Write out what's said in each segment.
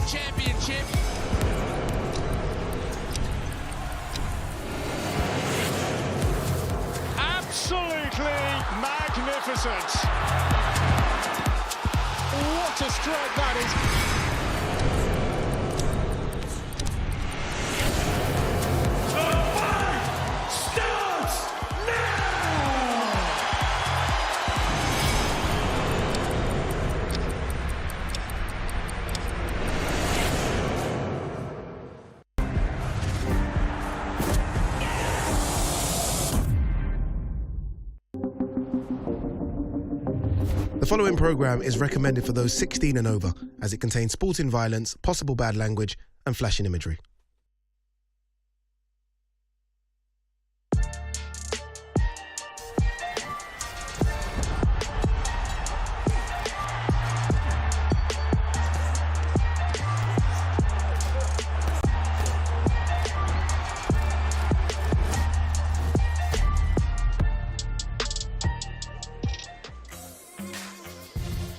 Championship. Absolutely magnificent. What a strike that is. The following programme is recommended for those 16 and over, as it contains sporting violence, possible bad language, and flashing imagery.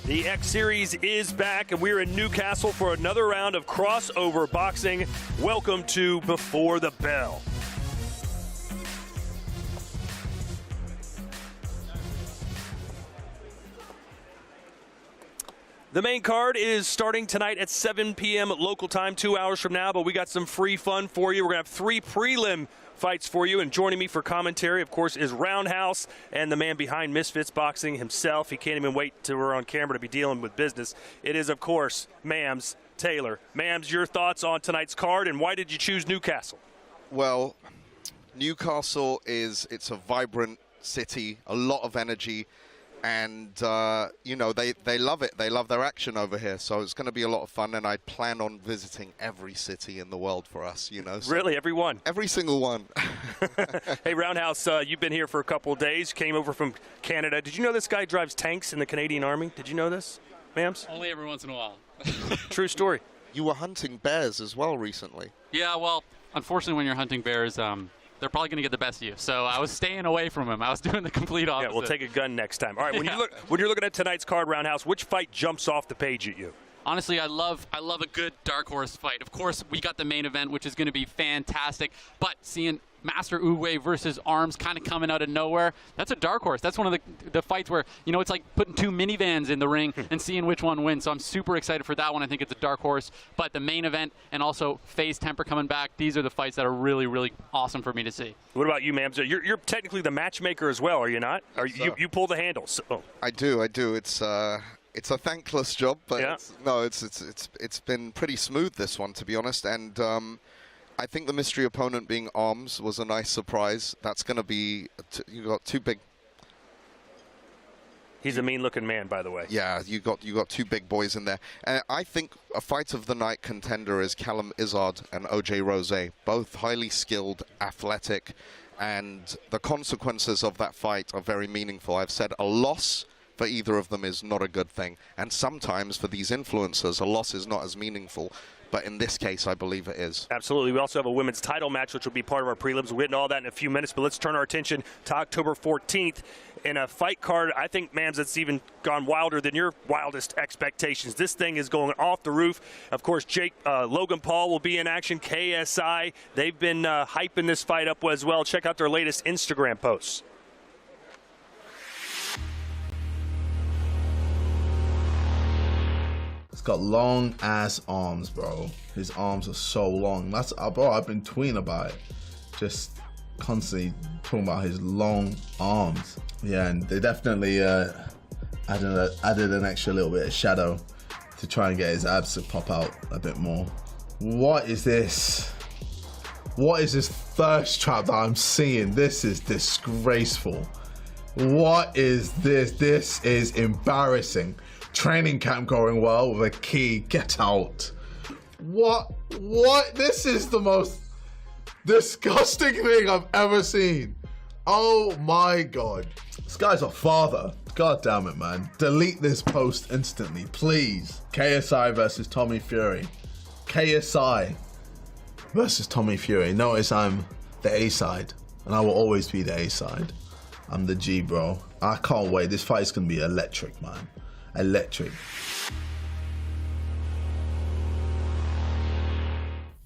The X Series is back, and we're in Newcastle for another round of crossover boxing. Welcome to Before the Bell. The main card is starting tonight at 7 p.m. local time, 2 hours from now, but we got some free fun for you. We're going to have 3 prelim fights for you, and joining me for commentary, of course, is Roundhouse and the man behind Misfits Boxing himself. He can't even wait till we're on camera to be dealing with business. It is, of course, Mams Taylor. Mams, your thoughts on tonight's card, and why did you choose Newcastle? Well, Newcastle it's a vibrant city, a lot of energy, and you know, they love it. They love their action over here, so it's going to be a lot of fun, and I plan on visiting every city in the world for us, you know. So really, every one? Every single one. Hey, Roundhouse, you've been here for a couple of days, came over from Canada. Did you know this guy drives tanks in the Canadian Army? Did you know this, Mams? Only every once in a while. True story. You were hunting bears as well recently. Yeah, well, unfortunately, when you're hunting bears, they're probably going to get the best of you. So I was staying away from him. I was doing the complete opposite. Yeah, we'll take a gun next time. All right, when you're looking at tonight's card, Roundhouse, which fight jumps off the page at you? Honestly, I love a good dark horse fight. Of course, we got the main event, which is going to be fantastic. But seeing Master Uwe versus Arms kind of coming out of nowhere, that's a dark horse. That's one of the fights where, you know, it's like putting 2 minivans in the ring and seeing which one wins. So I'm super excited for that one. I think it's a dark horse. But the main event and also FaZe Temperrr coming back, these are the fights that are really, really awesome for me to see. What about you, Mams? You're technically the matchmaker as well, are you not? You pull the handles. Oh. I do. It's a thankless job, but yeah. It's been pretty smooth, this one, to be honest. And I think the mystery opponent being Arms was a nice surprise. That's going to be you got 2 big. He's a mean-looking man, by the way. Yeah, you got 2 big boys in there. I think a fight of the night contender is Callum Izzard and OJ Rose, both highly skilled, athletic, and the consequences of that fight are very meaningful. I've said a loss for either of them is not a good thing. And sometimes for these influencers, a loss is not as meaningful. But in this case, I believe it is. Absolutely. We also have a women's title match, which will be part of our prelims. We'll get into all that in a few minutes, but let's turn our attention to October 14th in a fight card. I think, Mams, it's even gone wilder than your wildest expectations. This thing is going off the roof. Of course, Logan Paul will be in action. KSI, they've been hyping this fight up as well. Check out their latest Instagram posts. It's got long ass arms, bro. His arms are so long. That's bro, I've been tweeting about it. Just constantly talking about his long arms. Yeah, and they definitely added an extra little bit of shadow to try and get his abs to pop out a bit more. What is this? What is this thirst trap that I'm seeing? This is disgraceful. What is this? This is embarrassing. Training camp going well with a key. Get out. What? This is the most disgusting thing I've ever seen. Oh my God. This guy's a father. God damn it, man. Delete this post instantly, please. KSI versus Tommy Fury. KSI versus Tommy Fury. Notice I'm the A side, and I will always be the A side. I'm the G, bro. I can't wait. This fight is gonna be electric, man. Electric.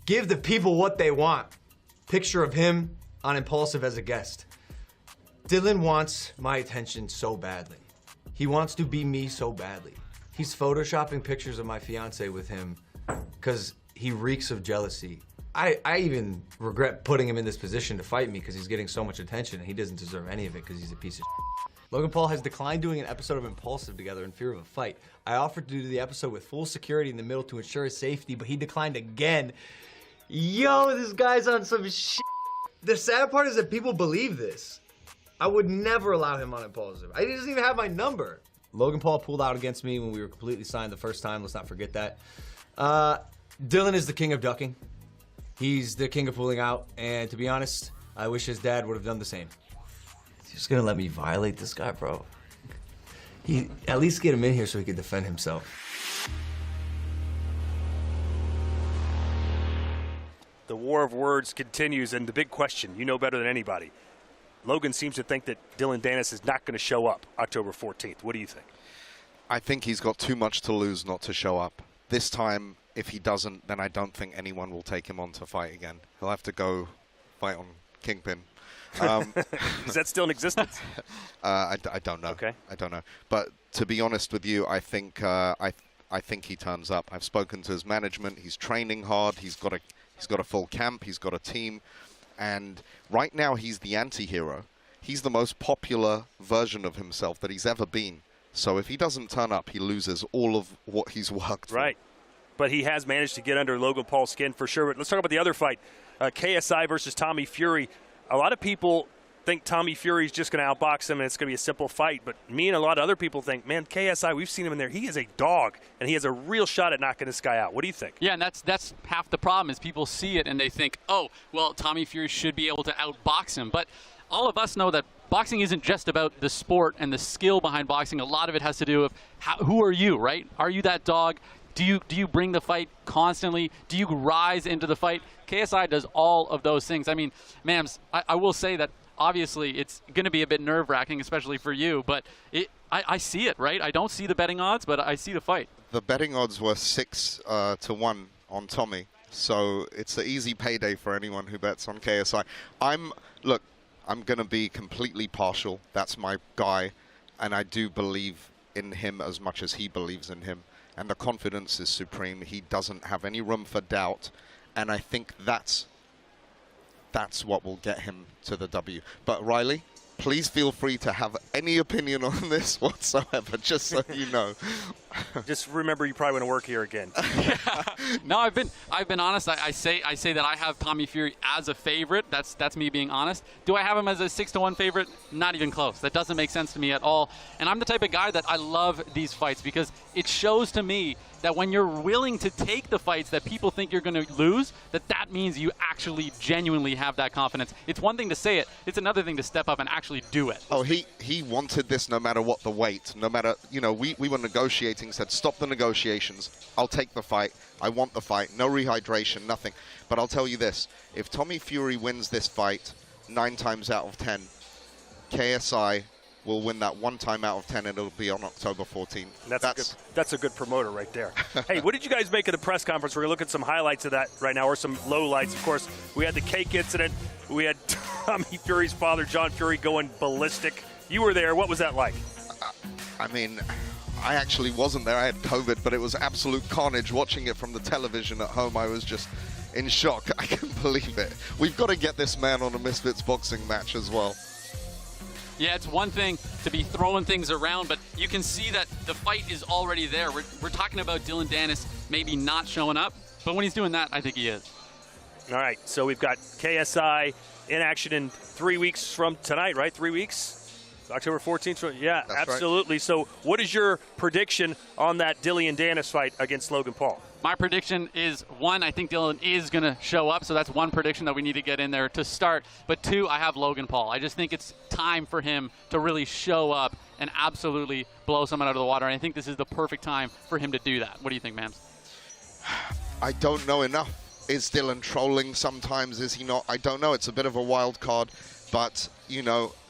Give the people what they want. Picture of him on Impulsive as a guest. Dylan wants my attention so badly. He wants to be me so badly. He's photoshopping pictures of my fiance with him because he reeks of jealousy. I even regret putting him in this position to fight me because he's getting so much attention and he doesn't deserve any of it because he's a piece of shit. Logan Paul has declined doing an episode of Impulsive together in fear of a fight. I offered to do the episode with full security in the middle to ensure his safety, but he declined again. Yo, this guy's on some shit. The sad part is that people believe this. I would never allow him on Impulsive. He doesn't even have my number. Logan Paul pulled out against me when we were completely signed the first time. Let's not forget that. Dylan is the king of ducking. He's the king of pulling out. And to be honest, I wish his dad would have done the same. He's just gonna let me violate this guy, bro. At least get him in here so he can defend himself. The war of words continues, and the big question, you know better than anybody. Logan seems to think that Dylan Dennis is not going to show up October 14th. What do you think? I think he's got too much to lose not to show up. This time, if he doesn't, then I don't think anyone will take him on to fight again. He'll have to go fight on Kingpin. Is that still in existence? I don't know. Okay. I don't know. But to be honest with you, I think I think he turns up. I've spoken to his management. He's training hard. He's got a full camp. He's got a team. And right now, he's the anti-hero. He's the most popular version of himself that he's ever been. So if he doesn't turn up, he loses all of what he's worked for. Right. But he has managed to get under Logan Paul's skin for sure. But let's talk about the other fight, KSI versus Tommy Fury. A lot of people think Tommy Fury's just going to outbox him and it's going to be a simple fight. But me and a lot of other people think, man, KSI, we've seen him in there. He is a dog, and he has a real shot at knocking this guy out. What do you think? Yeah, and that's half the problem is people see it and they think, oh, well, Tommy Fury should be able to outbox him. But all of us know that boxing isn't just about the sport and the skill behind boxing. A lot of it has to do with who are you, right? Are you that dog? Do you bring the fight constantly? Do you rise into the fight? KSI does all of those things. I mean, Mams, I will say that obviously it's going to be a bit nerve-wracking, especially for you, but I see it, right? I don't see the betting odds, but I see the fight. The betting odds were 6-1 on Tommy, so it's an easy payday for anyone who bets on KSI. I'm going to be completely partial. That's my guy, and I do believe in him as much as he believes in him. And the confidence is supreme. He doesn't have any room for doubt. And I think that's what will get him to the W. But Riley, please feel free to have any opinion on this whatsoever, just so you know. Just remember, you probably want to work here again. No, I've been honest. I say that I have Tommy Fury as a favorite. That's me being honest. Do I have him as a 6-1 favorite? Not even close. That doesn't make sense to me at all. And I'm the type of guy that I love these fights because it shows to me that when you're willing to take the fights that people think you're going to lose, that means you actually genuinely have that confidence. It's one thing to say it. It's another thing to step up and actually do it. Oh, he wanted this no matter what the weight. No matter, we were negotiating, said, stop the negotiations. I'll take the fight. I want the fight. No rehydration, nothing. But I'll tell you this. If Tommy Fury wins this fight 9 times out of 10, KSI will win that 1 time out of 10, and it'll be on October 14th. That's a good promoter right there. Hey, what did you guys make of the press conference? We're going to look at some highlights of that right now, or some lowlights. Of course, we had the cake incident. We had Tommy Fury's father, John Fury, going ballistic. You were there. What was that like? I mean, I actually wasn't there. I had COVID, but it was absolute carnage watching it from the television at home. I was just in shock. I couldn't believe it. We've got to get this man on a Misfits boxing match as well. Yeah, it's one thing to be throwing things around, but you can see that the fight is already there. We're talking about Dylan Dennis maybe not showing up, but when he's doing that, I think he is. All right, so we've got KSI in action in 3 weeks from tonight, right? 3 weeks? October 14th? Yeah, that's absolutely. Right. So what is your prediction on that Dylan Dennis fight against Logan Paul? My prediction is, 1, I think Dylan is going to show up, so that's one prediction that we need to get in there to start. But 2, I have Logan Paul. I just think it's time for him to really show up and absolutely blow someone out of the water. And I think this is the perfect time for him to do that. What do you think, Mams? I don't know enough. Is Dylan trolling sometimes? Is he not? I don't know. It's a bit of a wild card, but,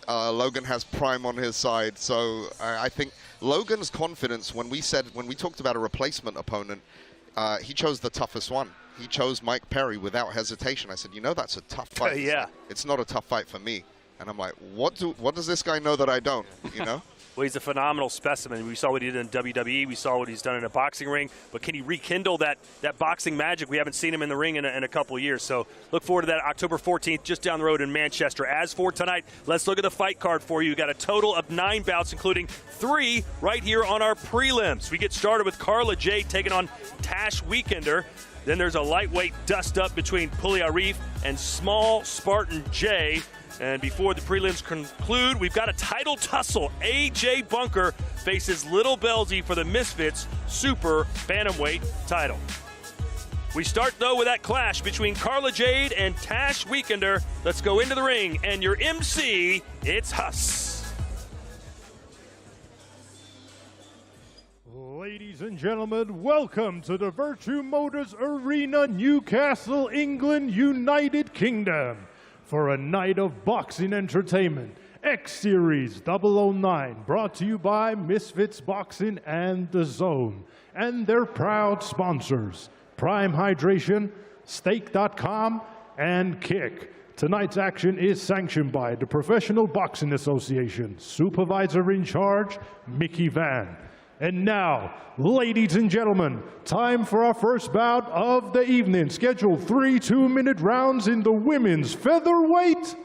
Logan has Prime on his side. So I think Logan's confidence, when we talked about a replacement opponent, he chose the toughest one. He chose Mike Perry without hesitation. I said, you know, that's a tough fight. Yeah. Like, it's not a tough fight for me. And I'm like, what does this guy know that I don't, you know? Well, he's a phenomenal specimen. We saw what he did in WWE. We saw what he's done in a boxing ring. But can he rekindle that boxing magic? We haven't seen him in the ring in a couple of years. So look forward to that October 14th, just down the road in Manchester. As for tonight, let's look at the fight card for you. We've got a total of 9 bouts, including 3 right here on our prelims. We get started with Carla Jade taking on Tash Weekender. Then there's a lightweight dust-up between Puli Arif and Small Spartan J. And before the prelims conclude, we've got a title tussle. AJ Bunker faces Little Belzy for the Misfits Super Bantamweight title. We start, though, with that clash between Carla Jade and Tash Weekender. Let's go into the ring, and your MC, it's Huss. Ladies and gentlemen, welcome to the Virtue Motors Arena, Newcastle, England, United Kingdom, for a night of boxing entertainment. X Series 009, brought to you by Misfits Boxing and DAZN, and their proud sponsors, Prime Hydration, Stake.com, and Kick. Tonight's action is sanctioned by the Professional Boxing Association. Supervisor in charge, Mickey Van. And now, ladies and gentlemen, time for our first bout of the evening. Scheduled 3 2-minute rounds in the women's featherweight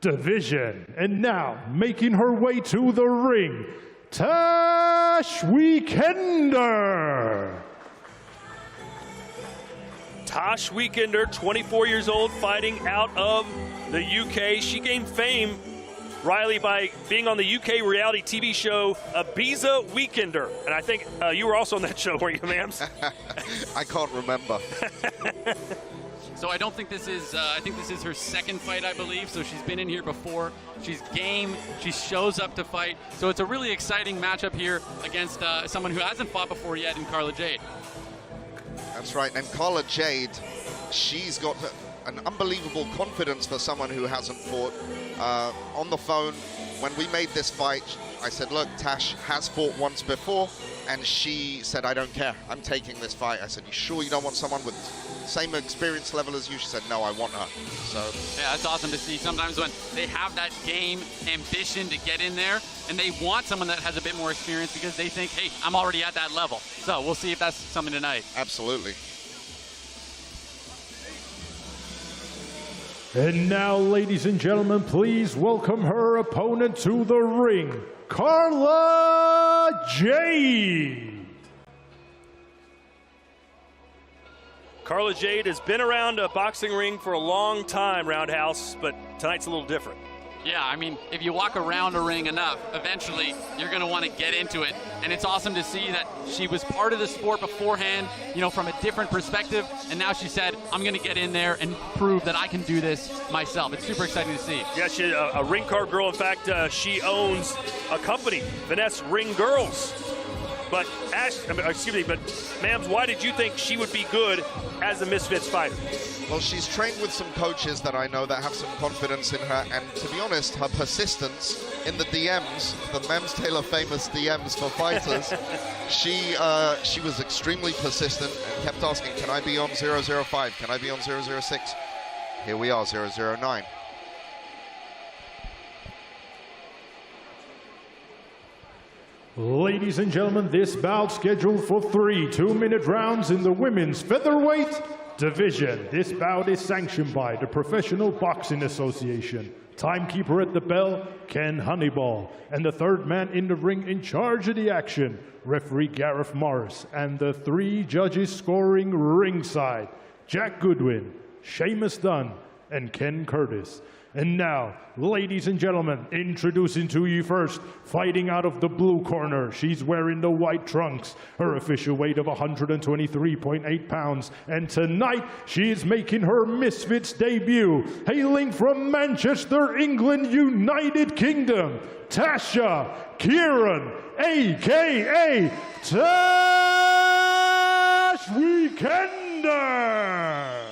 division. And now, making her way to the ring, Tash Weekender. Tash Weekender, 24 years old, fighting out of the UK. She gained fame, Riley, by being on the UK reality TV show Ibiza Weekender. And I think you were also on that show, weren't you, Mams? I can't remember. So I don't think this is, I think this is her second fight, I believe. So she's been in here before. She's game. She shows up to fight. So it's a really exciting matchup here against someone who hasn't fought before yet in Carla Jade. That's right. And Carla Jade, she's got an unbelievable confidence for someone who hasn't fought. On the phone, when we made this fight, I said, look, Tash has fought once before, and she said, I don't care, I'm taking this fight. I said, you sure you don't want someone with the same experience level as you? She said, no, I want her. So yeah, that's awesome to see. Sometimes when they have that game ambition to get in there, and they want someone that has a bit more experience because they think, hey, I'm already at that level. So we'll see if that's something tonight. absolutely. And now, ladies and gentlemen, please welcome her opponent to the ring, Carla Jade. Carla Jade has been around a boxing ring for a long time, Roundhouse, but tonight's a little different. Yeah, I mean, if you walk around a ring enough, eventually you're going to want to get into it. And it's awesome to see that she was part of the sport beforehand, you know, from a different perspective. And now she said, I'm going to get in there and prove that I can do this myself. It's super exciting to see. Yeah, she's a ring card girl. In fact, she owns a company, Finesse Ring Girls. But Mams, why did you think she would be good as a Misfits fighter? Well, she's trained with some coaches that I know that have some confidence in her, and to be honest, her persistence in the DMs, the Mems Taylor famous DMs for fighters, she was extremely persistent and kept asking, can I be on 005? Can I be on 006? Here we are, 009. Ladies and gentlemen, this bout scheduled for 3 2-minute rounds in the women's featherweight division. This bout is sanctioned by the Professional Boxing Association. Timekeeper at the bell, Ken Honeyball. And the third man in the ring in charge of the action, referee Gareth Morris. And the 3 judges scoring ringside, Jack Goodwin, Seamus Dunn, and Ken Curtis. And now, ladies and gentlemen, introducing to you first, fighting out of the blue corner. She's wearing the white trunks, her official weight of 123.8 pounds. And tonight, she is making her Misfits debut, hailing from Manchester, England, United Kingdom, Tasha Kieran, a.k.a. Tash Weekender.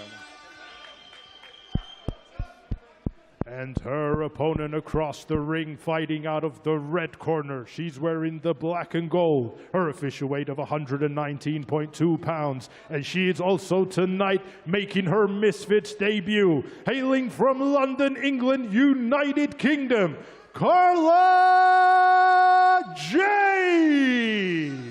And her opponent across the ring, fighting out of the red corner. She's wearing the black and gold. Her official weight of 119.2 pounds. And she is also tonight making her Misfits debut. Hailing from London, England, United Kingdom, Carla Jade.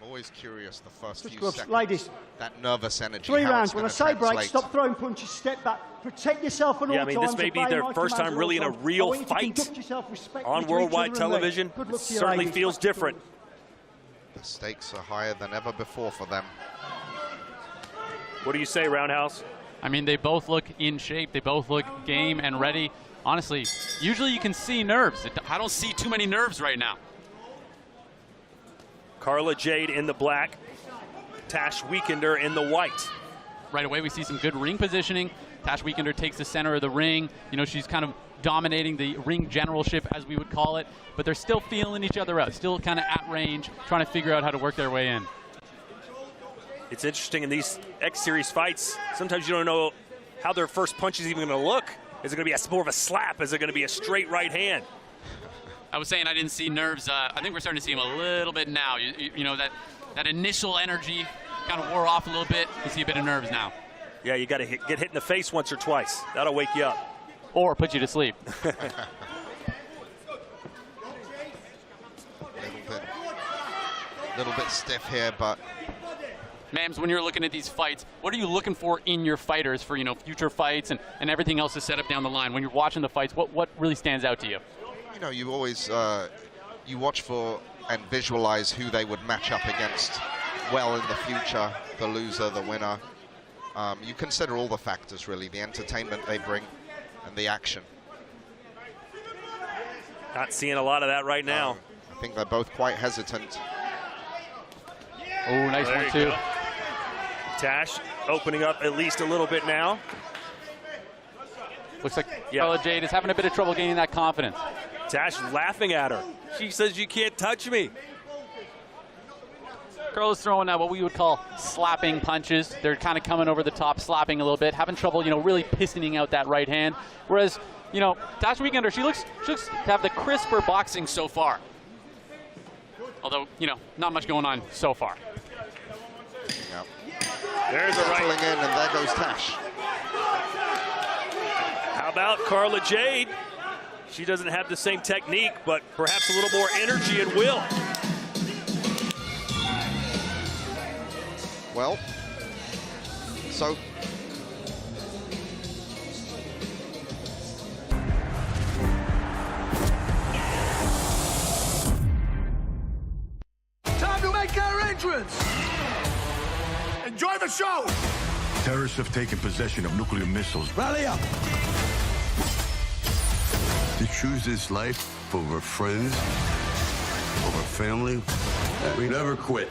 I'm always curious the first few gloves. seconds. Ladies. That nervous energy. 3 how rounds. it's When I gonna say break, translate. stop throwing punches, step back, protect yourself at all times. This may be their first time really in a real fight on worldwide television. It certainly feels different. The stakes are higher than ever before for them. What do you say, Roundhouse? I mean, they both look in shape. They both look game and ready. Honestly, usually you can see nerves. I don't see too many nerves right now. Carla Jade in the black, Tash Weekender in the white. Right away, we see some good ring positioning. Tash Weekender takes the center of the ring. You know, she's kind of dominating the ring generalship, as we would call it, but they're still feeling each other out, still kind of at range, trying to figure out how to work their way in. It's interesting in these X-Series fights, sometimes you don't know how their first punch is even going to look. Is it going to be more of a slap? Is it going to be a straight right hand? I was saying I didn't see nerves. I think we're starting to see them a little bit now. You know, that initial energy kind of wore off a little bit. You see a bit of nerves now. Yeah, you got to get hit in the face once or twice. That'll wake you up. Or put you to sleep. Little bit stiff here, but Mams, when you're looking at these fights, what are you looking for in your fighters for, you know, future fights and everything else is set up down the line? When you're watching the fights, what really stands out to you? you know, you always you watch for and visualize who they would match up against well in the future, the loser, the winner. You consider all the factors, really, the entertainment they bring and the action. Not seeing a lot of that right now. I think they're both quite hesitant. Oh, nice There one, you too. go. Tash opening up at least a little bit now. Looks like Carla Jade is having a bit of trouble gaining that confidence. Tash laughing at her. She says, "You can't touch me." Carla's throwing what we would call slapping punches. They're kind of coming over the top, slapping a little bit, having trouble, you know, really pistoning out that right hand. Whereas, you know, Tash Weekender, she looks to have the crisper boxing so far. Although, you know, not much going on so far. Yep. There's a right. Pulling in, and there goes Tash. How about Carla Jade? She doesn't have the same technique, but perhaps a little more energy and will. Well, so Time to make our entrance. Enjoy the show. Terrorists have taken possession of nuclear missiles. Rally up. To choose this life over friends, over family, we never quit.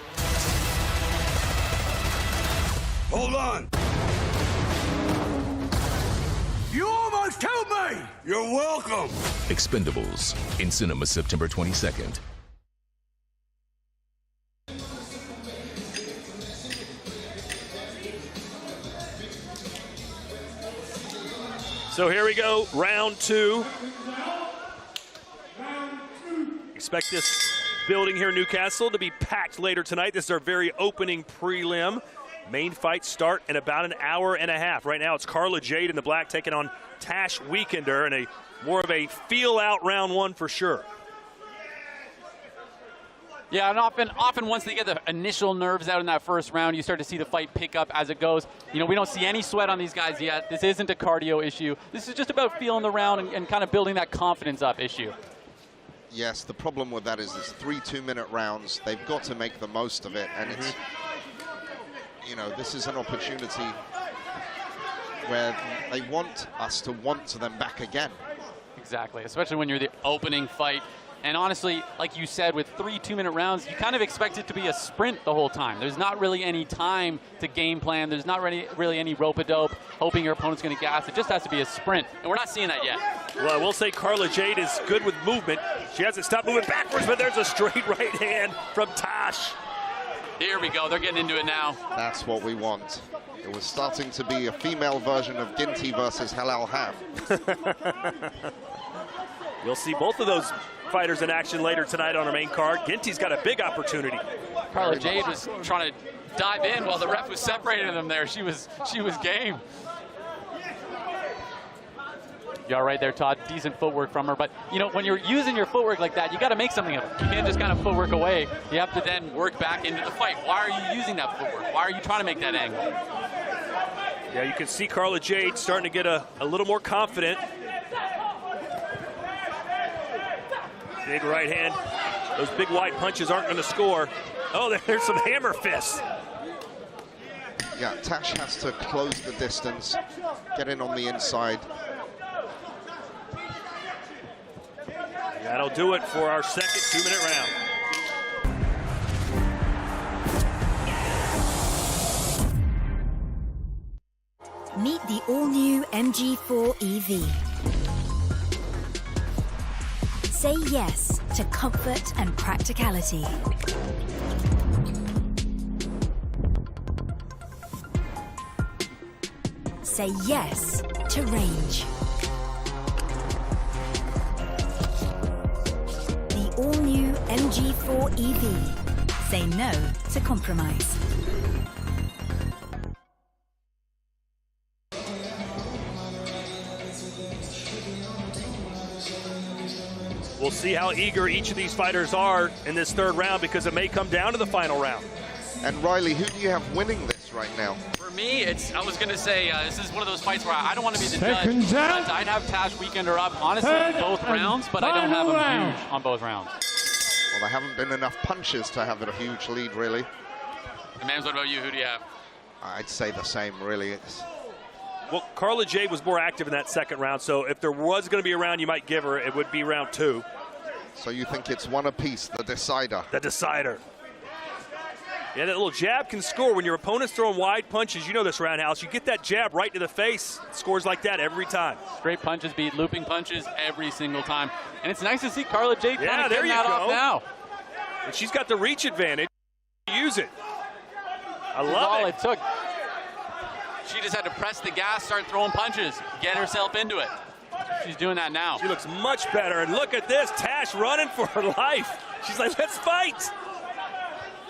Hold on. You almost killed me. You're welcome. Expendables in cinemas September 22nd. So here we go, round two. Expect this building here in Newcastle to be packed later tonight. This is our very opening prelim. Main fights start in about an hour and a half. Right now it's Carla Jade in the black taking on Tash Weekender in a more of a feel-out round one for sure. Yeah, and often once they get the initial nerves out in that first round, you start to see the fight pick up as it goes. You know, we don't see any sweat on these guys yet. This isn't a cardio issue. This is just about feeling the round and kind of building that confidence up issue. yes, the problem with that is it's 3 2-minute rounds. They've got to make the most of it, and it's, you know, this is an opportunity where they want us to want them back again. Exactly, especially when you're the opening fight. And honestly, like you said, with 3 2-minute rounds, you kind of expect it to be a sprint the whole time. There's not really any time to game plan. There's not really any rope-a-dope, hoping your opponent's going to gas. It just has to be a sprint, and we're not seeing that yet. Well, I will say Carla Jade is good with movement. She hasn't stopped moving backwards, but there's a straight right hand from Tash. Here we go. They're getting into it now. That's what we want. It was starting to be a female version of Ginty versus Halal Ham. You'll see both of those fighters in action later tonight on our main card. Ginty's got a big opportunity. Carla Jade was trying to dive in while the ref was separating them there. She was game. Yeah, right there, Todd. Decent footwork from her. But, you know, when you're using your footwork like that, you got to make something of it. You can't just kind of footwork away. You have to then work back into the fight. Why are you using that footwork? Why are you trying to make that angle? Yeah, you can see Carla Jade starting to get a little more confident. Big right hand. Those big wide punches aren't going to score. Oh, there's some hammer fists. Yeah, Tash has to close the distance, get in on the inside. That'll do it for our second 2-minute round. Meet the all-new MG4 EV. Say yes to comfort and practicality. Say yes to range. The all-new MG4 EV. Say no to compromise. We'll see how eager each of these fighters are in this third round, because it may come down to the final round. And Riley, who do you have winning this right now? For me, I was going to say, this is one of those fights where I don't want to be the judge. Down. I'd have Tash Weekender up, honestly, both rounds, but I don't have him huge on both rounds. Well, there haven't been enough punches to have a huge lead, really. And Mams, what about you? Who do you have? I'd say the same, really. Well, Carla Jade was more active in that second round, so if there was going to be a round you might give her, it would be round 2. So you think it's one apiece, the decider? The decider. Yeah, that little jab can score. When your opponent's throwing wide punches, you know this, Roundhouse, you get that jab right to the face. It scores like that every time. Straight punches beat looping punches every single time. And it's nice to see Carla Jade kind of getting there you that off now. And she's got the reach advantage. Use it. I love all it. It took. She just had to press the gas, start throwing punches, get herself into it. She's doing that now. She looks much better. And look at this, Tash running for her life. She's like, let's fight.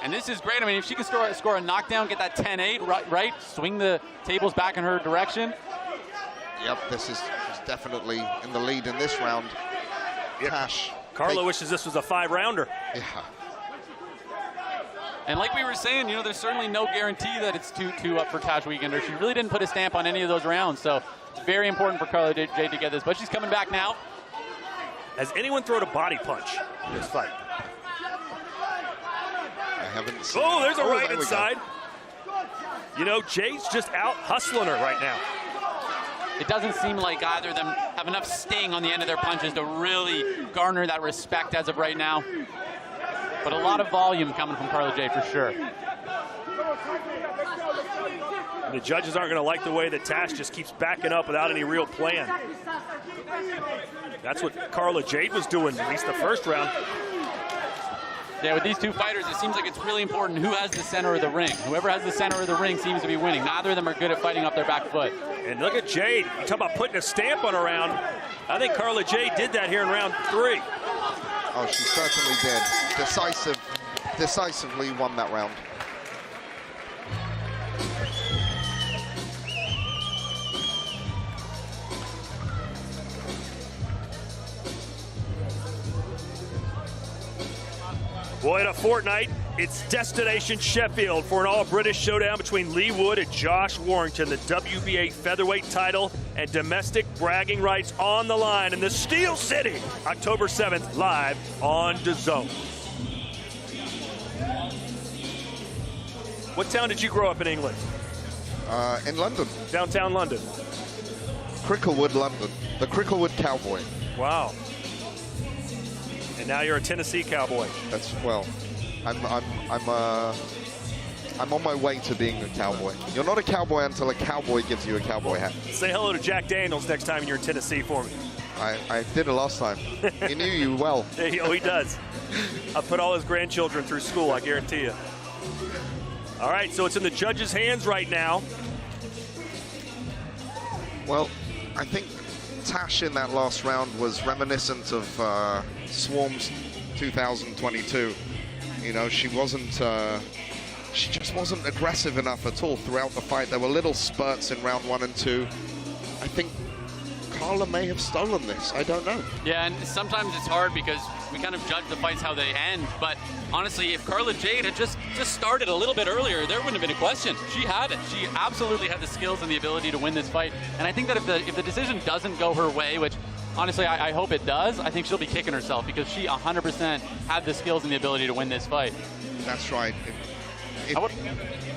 And this is great. I mean, if she can score a knockdown, get that 10-8, right? Swing the tables back in her direction. Yep, she's definitely in the lead in this round. Yep. Tash. Carla wishes this was a 5-rounder. Yeah. And like we were saying, you know, there's certainly no guarantee that it's 2-2 up for Tash Weekender. She really didn't put a stamp on any of those rounds, so it's very important for Carla Jade to get this. But she's coming back now. Has anyone thrown a body punch in this fight? I haven't seen. Oh, there's a right there inside. You know, Jade's just out hustling her right now. It doesn't seem like either of them have enough sting on the end of their punches to really garner that respect as of right now. But a lot of volume coming from Carla Jade for sure. The judges aren't going to like the way that Tash just keeps backing up without any real plan. That's what Carla Jade was doing, at least the first round. Yeah, with these two fighters, it seems like it's really important who has the center of the ring. Whoever has the center of the ring seems to be winning. Neither of them are good at fighting up their back foot. And look at Jade. You talk about putting a stamp on a round. I think Carla Jade did that here in round 3. Oh, she certainly did. Decisively won that round. Boy, in a fortnight, it's Destination Sheffield for an all-British showdown between Lee Wood and Josh Warrington. The WBA featherweight title and domestic bragging rights on the line in the Steel City, October 7th, live on DAZN. What town did you grow up in England? In London. Downtown London. Cricklewood, London. The Cricklewood Cowboy. Wow. And now you're a Tennessee Cowboy. That's, well, I'm on my way to being a cowboy. You're not a cowboy until a cowboy gives you a cowboy hat. Say hello to Jack Daniels next time you're in Tennessee for me. I did it last time. He knew you well. Oh, he does. I put all his grandchildren through school, I guarantee you. All right, so it's in the judges' hands right now. Well, I think Tash in that last round was reminiscent of Swarm's 2022. You know, she just wasn't aggressive enough at all throughout the fight. There were little spurts in round 1 and 2. I think Carla may have stolen this. I don't know. Yeah, and sometimes it's hard because we kind of judge the fights how they end. But honestly, if Carla Jade had just started a little bit earlier, there wouldn't have been a question. She had it. She absolutely had the skills and the ability to win this fight. And I think that if the decision doesn't go her way, which honestly I hope it does, I think she'll be kicking herself because she 100% had the skills and the ability to win this fight. That's right.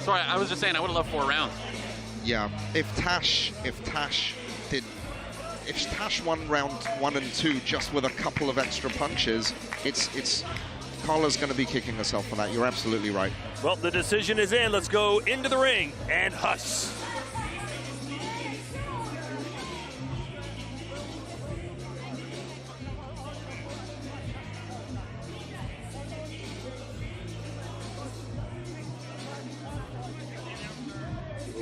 Sorry, I was just saying I would have loved 4 rounds. Yeah, if Tash won round 1 and 2 just with a couple of extra punches, it's Carla's going to be kicking herself for that. You're absolutely right. Well, the decision is in. Let's go into the ring and huss.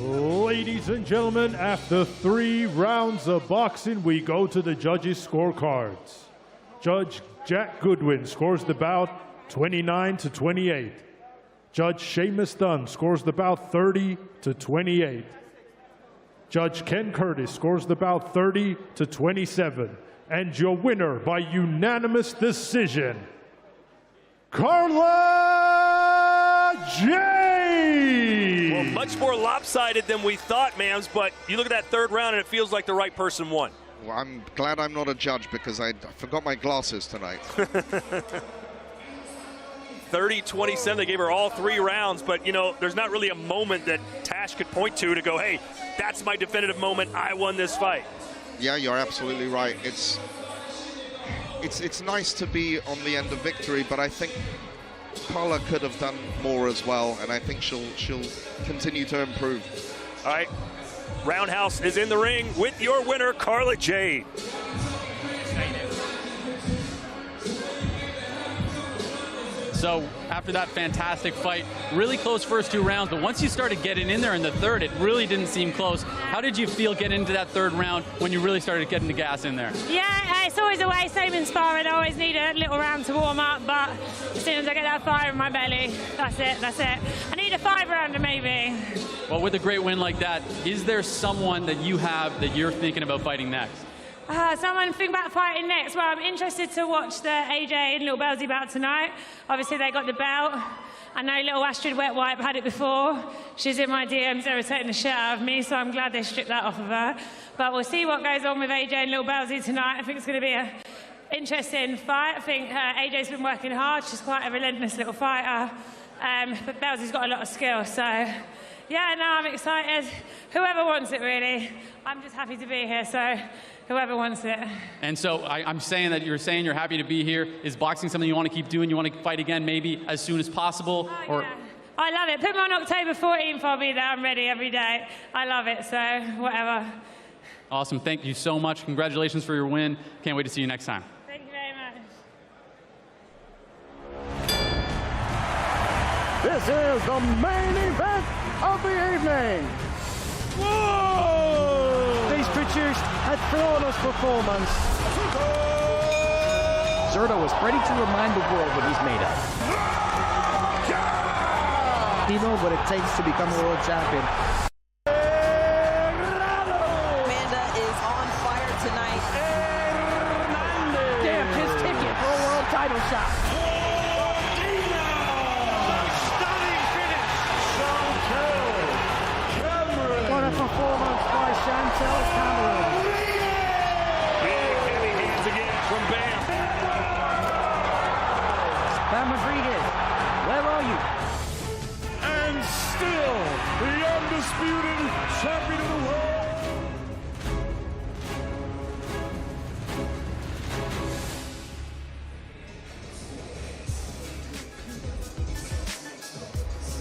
Ladies and gentlemen, after 3 rounds of boxing, we go to the judges' scorecards. Judge Jack Goodwin scores the bout 29-28. Judge Seamus Dunn scores the bout 30-28. Judge Ken Curtis scores the bout 30-27. And your winner by unanimous decision, Carla Jade! Well, much more lopsided than we thought, Mams, but you look at that 3rd round and it feels like the right person won. Well, I'm glad I'm not a judge because I forgot my glasses tonight. 30-27, they gave her all 3 rounds, but you know, there's not really a moment that Tash could point to go, hey, that's my definitive moment, I won this fight. Yeah, you're absolutely right. It's nice to be on the end of victory, but I think Carla could have done more as well, and I think she'll continue to improve. All right, Roundhouse is in the ring with your winner, Carla Jade. So after that fantastic fight, really close first 2 rounds, but once you started getting in there in the 3rd, it really didn't seem close. How did you feel getting into that 3rd round when you really started getting the gas in there? Yeah, it's always a way, same in sparring. I always need a little round to warm up, but as soon as I get that fire in my belly, that's it. I need a 5-rounder maybe. Well, with a great win like that, is there someone that you have that you're thinking about fighting next? Someone think about fighting next. Well, I'm interested to watch the AJ and Little Belsy bout tonight. Obviously, they got the belt. I know little Astrid Wet Wipe had it before. She's in my DMs irritating the shit out of me, so I'm glad they stripped that off of her. But we'll see what goes on with AJ and Little Belsy tonight. I think it's going to be an interesting fight. I think AJ's been working hard. She's quite a relentless little fighter. But Belsy's got a lot of skill, so yeah, no, I'm excited. Whoever wants it, really. I'm just happy to be here, so whoever wants it. And so I'm saying that you're happy to be here. Is boxing something you want to keep doing? You want to fight again maybe as soon as possible? Oh, yeah. I love it. Put me on October 14th, I'll be there. I'm ready every day. I love it, so whatever. Awesome. Thank you so much. Congratulations for your win. Can't wait to see you next time. Thank you very much. This is the main event of the evening. Whoa! He's produced a flawless performance. Zerto is ready to remind the world what he's made of. He knows what it takes to become a world champion. Amanda is on fire tonight. Damn, his ticket for a world title shot. What a performance by Chantel Cameron. Big heavy hands again from Bam. Bam Rodriguez, where are you? And still the undisputed champion of the world.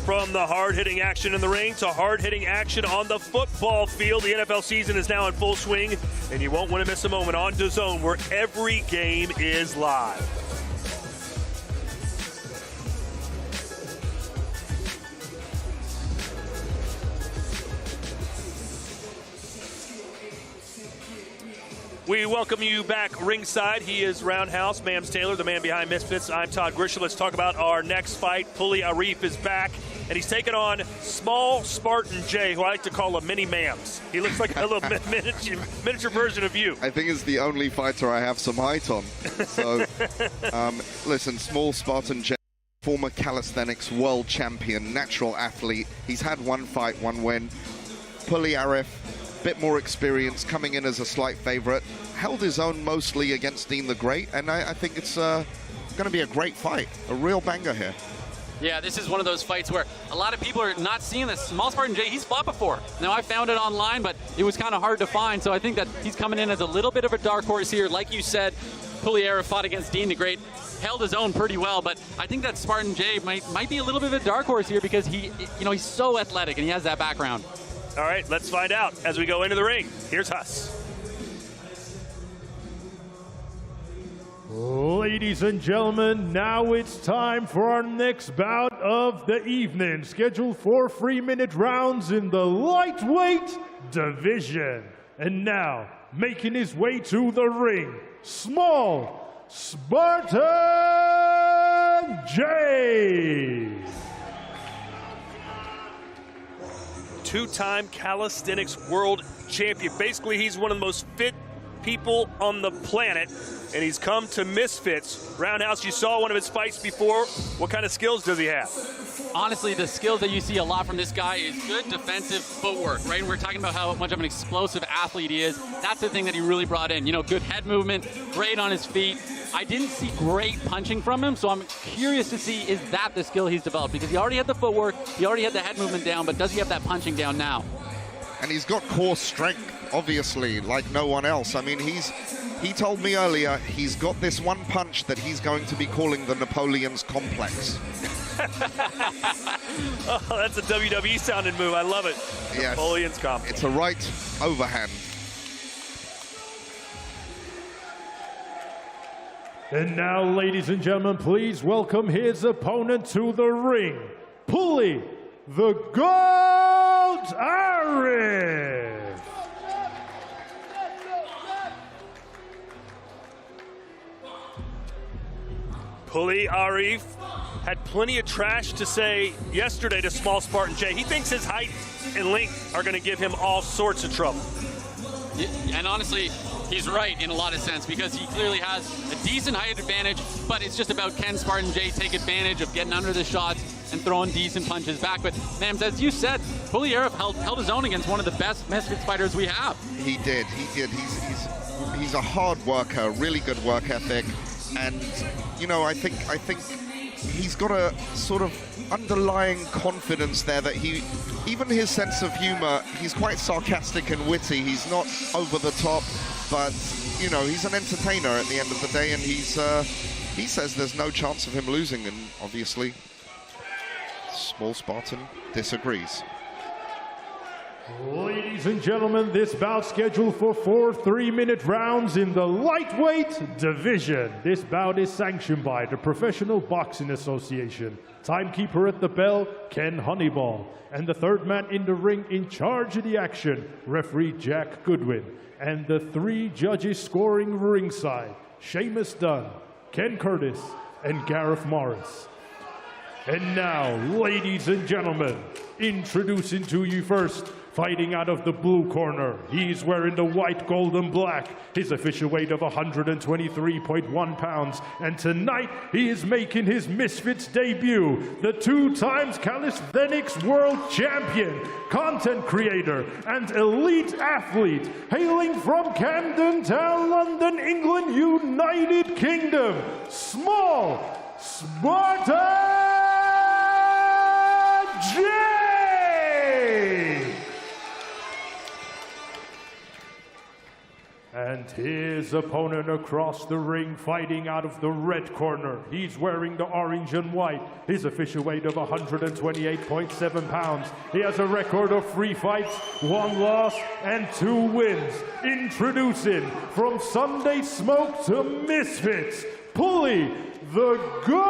From the hard-hitting action in the ring to hard-hitting action on the football field, the NFL season is now in full swing, and you won't want to miss a moment on DAZN, where every game is live. We welcome you back ringside. He is Roundhouse, Mams Taylor, the man behind Misfits. I'm Todd Grisham. Let's talk about our next fight. Pulli Arif is back, and he's taking on Small Spartan J, who I like to call a mini Mams. He looks like a little miniature version of you. I think it's the only fighter I have some height on. So, listen, Small Spartan J, former calisthenics world champion, natural athlete. He's had one fight, one win. Pulli Arif, bit more experience, coming in as a slight favorite, held his own mostly against Dean the Great, and I think it's going to be a great fight, a real banger here. Yeah, this is one of those fights where a lot of people are not seeing this. Small Spartan J, he's fought before. Now, I found it online, but it was kind of hard to find, so I think that he's coming in as a little bit of a dark horse here. Like you said, Pulli Arif fought against Dean the Great, held his own pretty well, but I think that Spartan J might be a little bit of a dark horse here because he's so athletic and he has that background. All right, let's find out as we go into the ring. Here's Huss. Ladies and gentlemen, now it's time for our next bout of the evening, scheduled for 3-minute rounds in the lightweight division. And now, making his way to the ring, Small Spartan J. Two-time calisthenics world champion. Basically, he's one of the most fit people on the planet, and he's come to Misfits. Roundhouse, you saw one of his fights before. What kind of skills does he have? Honestly, the skills that you see a lot from this guy is good defensive footwork, right? And we're talking about how much of an explosive athlete he is. That's the thing that he really brought in. You know, good head movement, great on his feet. I didn't see great punching from him, so I'm curious to see, is that the skill he's developed? Because he already had the footwork, he already had the head movement down, but does he have that punching down now? And he's got core strength, obviously, like no one else. I mean, he told me earlier he's got this one punch that he's going to be calling the Napoleon's Complex. Oh, that's a WWE sounding move. I love it. Yes. Napoleon's Complex. It's a right overhand. And now, ladies and gentlemen, please welcome his opponent to the ring, Pulli the Gold Arif. Pulli Arif had plenty of trash to say yesterday to Small Spartan J. He thinks his height and length are going to give him all sorts of trouble. And honestly, he's right in a lot of sense because he clearly has a decent height advantage, but it's just about can Spartan J take advantage of getting under the shots and throwing decent punches back. But, Mams, as you said, Pulli Arif held his own against one of the best Misfits fighters we have. He did. He's a hard worker, really good work ethic. And, you know, I think he's got a sort of underlying confidence there that even his sense of humor, he's quite sarcastic and witty. He's not over the top, but, you know, he's an entertainer at the end of the day, and he says there's no chance of him losing, and obviously Small Spartan disagrees. Ladies and gentlemen, this bout scheduled for 4 3-minute rounds in the lightweight division. This bout is sanctioned by the Professional Boxing Association. Timekeeper at the bell, Ken Honeyball. And the third man in the ring in charge of the action, referee Jack Goodwin. And the 3 judges scoring ringside, Seamus Dunn, Ken Curtis, and Gareth Morris. And now, ladies and gentlemen, introducing to you first, fighting out of the blue corner, he's wearing the white, gold, and black. His official weight of 123.1 pounds. And tonight, he is making his Misfits debut. The 2-times calisthenics world champion, content creator, and elite athlete, hailing from Camden Town, London, England, United Kingdom, Small Spartan J. And his opponent across the ring, fighting out of the red corner. He's wearing the orange and white. His official weight of 128.7 pounds. He has a record of 3 fights, 1 loss, and 2 wins. Introducing from Sunday Smoke to Misfits, Pulli the Gold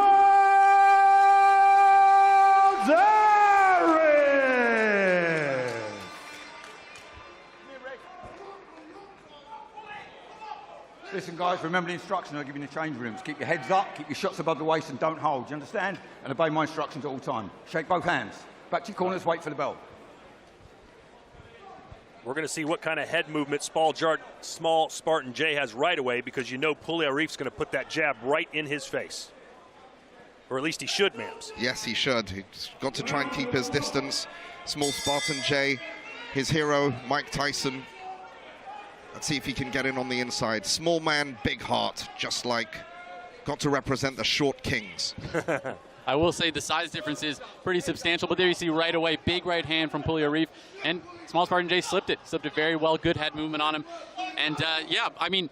Arif. listen, guys, remember the instructions I give you in the change rooms. Keep your heads up, keep your shots above the waist, and don't hold. Do you understand? And obey my instructions all the time. Shake both hands. Back to your corners, wait for the bell. We're going to see what kind of head movement small Spartan J has right away, because you know Pugliarif's going to put that jab right in his face. Or at least he should, Mams. Yes, he should. He's got to try and keep his distance. Small Spartan J, his hero, Mike Tyson. Let's see if he can get in on the inside. Small man, big heart, just like got to represent the short kings. I will say the size difference is pretty substantial, but there you see right away, big right hand from Pugliarif, and small Spartan J slipped it very well, good head movement on him. And yeah, I mean,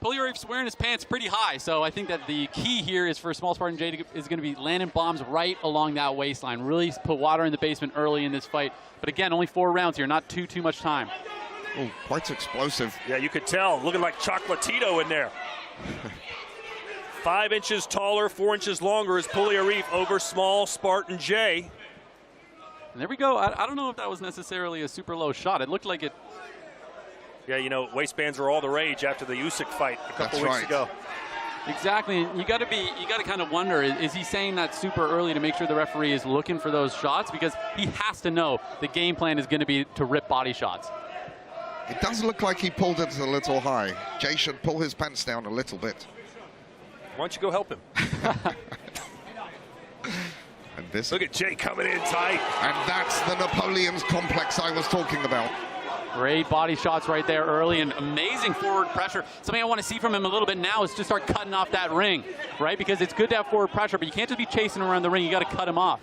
Pugliarif's wearing his pants pretty high, so I think that the key here is for small Spartan J is going to be landing bombs right along that waistline, really put water in the basement early in this fight. But again, only 4 rounds here, not too much time. Oh, quite explosive. Yeah, you could tell, looking like Chocolatito in there. 5 inches taller, 4 inches longer is Pugliarif over small Spartan J. And there we go. I don't know if that was necessarily a super low shot. It looked like it. Yeah, you know, waistbands were all the rage after the Usyk fight a couple weeks ago. Exactly. You got to kind of wonder, is he saying that super early to make sure the referee is looking for those shots? Because he has to know the game plan is going to be to rip body shots. It does look like he pulled it a little high. Jay should pull his pants down a little bit. Why don't you go help him? And this, look at Jay coming in tight. And that's the Napoleon's complex I was talking about. Great body shots right there early, and amazing forward pressure. Something I want to see from him a little bit now is to start cutting off that ring, right? Because it's good to have forward pressure, but you can't just be chasing around the ring. You got to cut him off.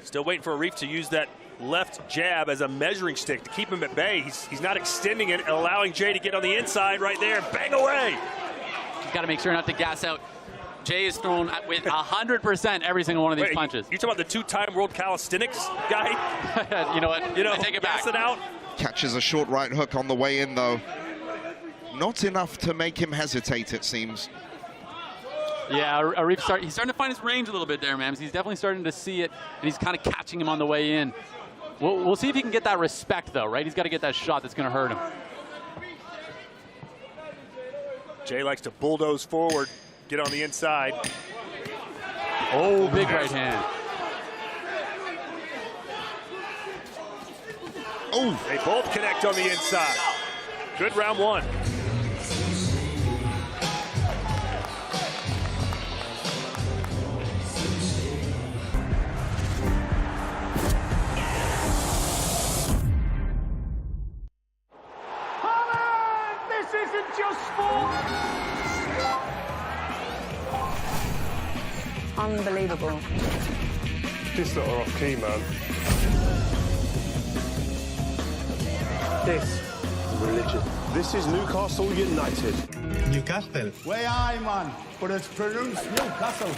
Still waiting for Arif to use that left jab as a measuring stick to keep him at bay. He's not extending it and allowing Jay to get on the inside right there and bang away. Got to make sure not to gas out. Jay is thrown with 100% every single one of these punches. You talking about the 2-time world calisthenics guy? You know what? I take it back. Gas it out. Catches a short right hook on the way in, though. Not enough to make him hesitate, it seems. Yeah, Arif he's starting to find his range a little bit there, Mams. He's definitely starting to see it, and he's kind of catching him on the way in. We'll see if he can get that respect, though, right? He's got to get that shot that's going to hurt him. Jay likes to bulldoze forward, get on the inside. Oh, big right hand. Oh, they both connect on the inside. Good round 1. This isn't just sport. Unbelievable. This lot are off key, man. This is religion. This is Newcastle United. Newcastle? Way I, man. But it's pronounced Newcastle.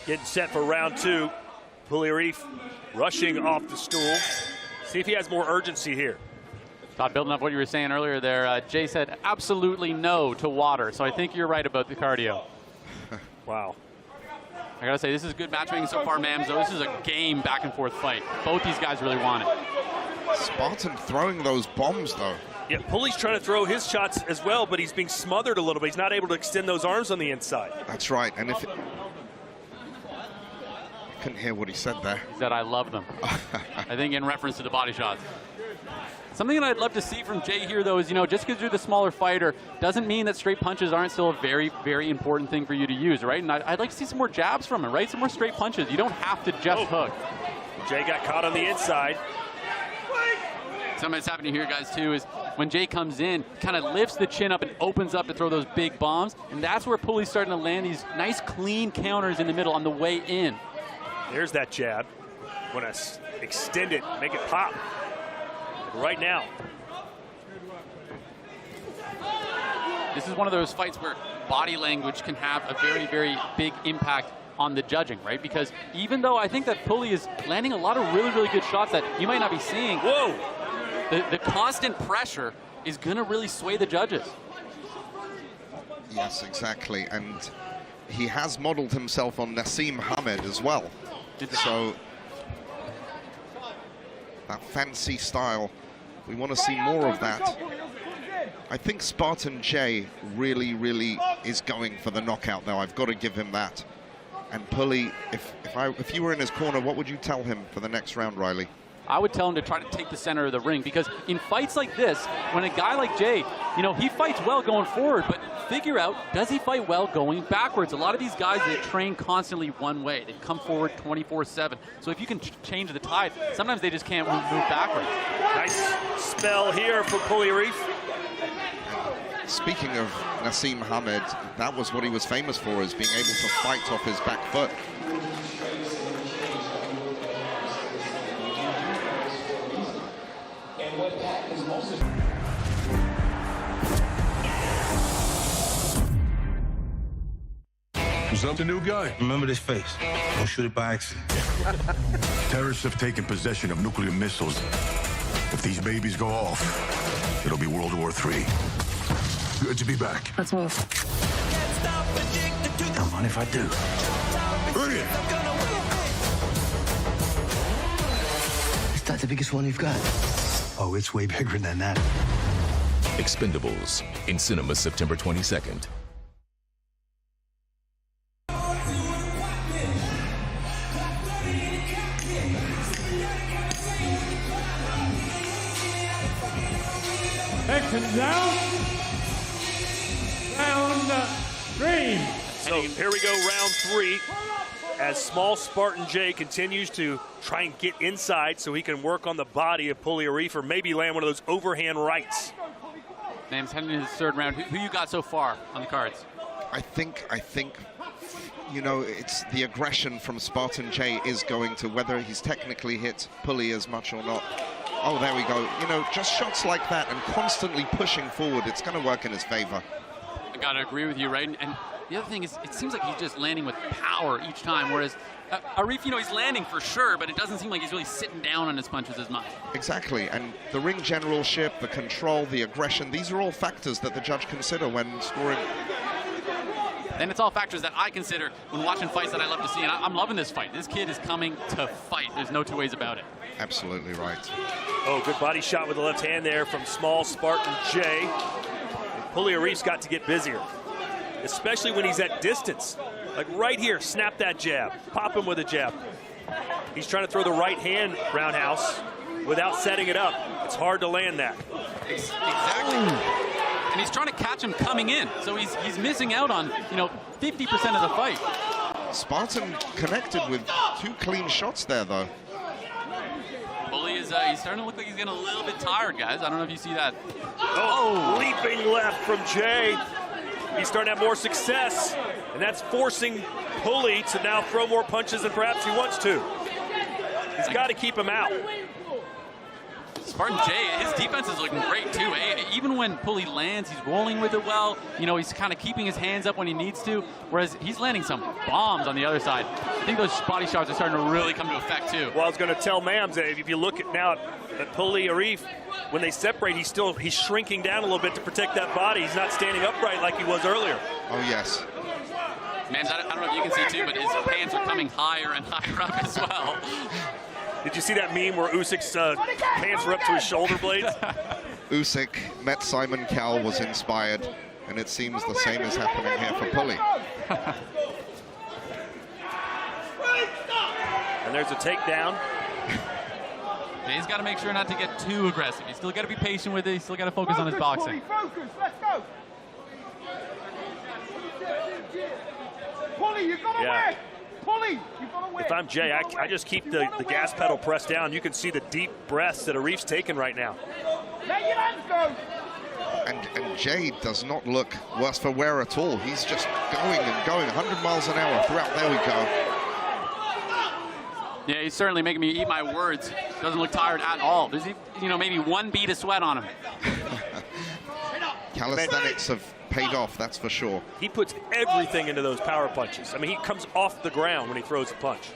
Getting set for round 2. Pugliarif rushing off the stool. See if he has more urgency here. Todd, building up what you were saying earlier there, Jay said absolutely no to water, so I think you're right about the cardio. Wow. I gotta say, this is good matchmaking so far, Mams, though. This is a game back-and-forth fight. Both these guys really want it. Spartan throwing those bombs, though. Yeah, Pulley's trying to throw his shots as well, but he's being smothered a little bit. He's not able to extend those arms on the inside. That's right, and if couldn't hear what he said there. He said, I love them. I think in reference to the body shots. Something that I'd love to see from Jay here, though, is, just because you're the smaller fighter doesn't mean that straight punches aren't still a very, very important thing for you to use, right? And I'd like to see some more jabs from him, right? Some more straight punches. You don't have to just hook. Jay got caught on the inside. Something that's happening here, guys, too, is when Jay comes in, kind of lifts the chin up and opens up to throw those big bombs, and that's where Pulley's starting to land these nice, clean counters in the middle on the way in. There's that jab. Want to extend it, make it pop. Right now. This is one of those fights where body language can have a very, very big impact on the judging, right? Because even though I think that Pulley is landing a lot of really, really good shots that you might not be seeing, whoa, the constant pressure is going to really sway the judges. Yes, exactly. And he has modeled himself on Naseem Hamed as well. So that fancy style, we want to see more of that. I think Spartan J really is going for the knockout, though. I've got to give him that. And Pulley, if you were in his corner, what would you tell him for the next round, Riley? I would tell him to try to take the center of the ring, because in fights like this, when a guy like Jay, you know, he fights well going forward, but figure out, does he fight well going backwards? A lot of these guys, they train constantly one way. They come forward 24/7. So if you can change the tide, sometimes they just can't move backwards. Nice spell here for Pulley Arif. Speaking of Naseem Hamed, that was what he was famous for, is being able to fight off his back foot. What's up, the new guy? Remember this face. Don't shoot it by accident. Terrorists have taken possession of nuclear missiles. If these babies go off, it'll be World War III. Good to be back. Let's move. Don't mind if I do. Bring it! Is that the biggest one you've got? Oh, it's way bigger than that. Expendables in cinemas September 22nd. Action down. Round three. So here we go, round 3. As small Spartan J continues to try and get inside so he can work on the body of Pulley Arif, or maybe land one of those overhand rights. Name's heading into the third round. Who you got so far on the cards? I think, you know, it's the aggression from Spartan J is going to, whether he's technically hit Pulley as much or not. Oh, there we go. You know, just shots like that and constantly pushing forward, it's going to work in his favor. I got to agree with you, right? And the other thing is, it seems like he's just landing with power each time, whereas Arif, you know, he's landing for sure, but it doesn't seem like he's really sitting down on his punches as much. Exactly, and the ring generalship, the control, the aggression, these are all factors that the judge consider when scoring. Then it's all factors that I consider when watching fights that I love to see, and I'm loving this fight. This kid is coming to fight. There's no two ways about it. Absolutely right. Oh, good body shot with the left hand there from small Spartan J. Pulley Arif's got to get busier, especially when he's at distance. Like right here, snap that jab, pop him with a jab. He's trying to throw the right hand roundhouse without setting it up. It's hard to land that. Exactly. And he's trying to catch him coming in, so he's missing out on, you know, 50% of the fight. Spartan connected with 2 clean shots there, though. Pulley is he's starting to look like he's getting a little bit tired, guys. I don't know if you see that. Oh, leaping left from Jay. He's starting to have more success, and that's forcing Pulley to now throw more punches than perhaps he wants to. He's got to keep him out. Spartan J, his defense is looking great too. Even when Pulley lands, he's rolling with it well. You know, he's kind of keeping his hands up when he needs to, whereas he's landing some bombs on the other side. I think those body shots are starting to really come to effect too. Well, I was going to tell Mams that if you look at now at Pulley Arif, when they separate, he's shrinking down a little bit to protect that body. He's not standing upright like he was earlier. Oh, yes. Mams, I don't know if you can see too, but his pants are coming higher and higher up as well. Did you see that meme where Usyk's pants were up to his shoulder blades? Usyk met Simon Cowell, was inspired, and it seems the same is happening here for Pulley. And there's a takedown. Yeah, he's got to make sure not to get too aggressive. He's still got to be patient with it. He's still got to focus on his boxing. Focus, let's go. Pulley, you got to win. Pulley, you got to win. If I'm Jay, I just keep the gas pedal pressed down. You can see the deep breaths that Arif's taking right now. Let your hands go. And Jay does not look worse for wear at all. He's just going and going 100 miles an hour throughout. There we go. Yeah, he's certainly making me eat my words. Doesn't look tired at all. There's, you know, maybe 1 bead of sweat on him. Calisthenics have paid off, that's for sure. He puts everything into those power punches. I mean, he comes off the ground when he throws a punch.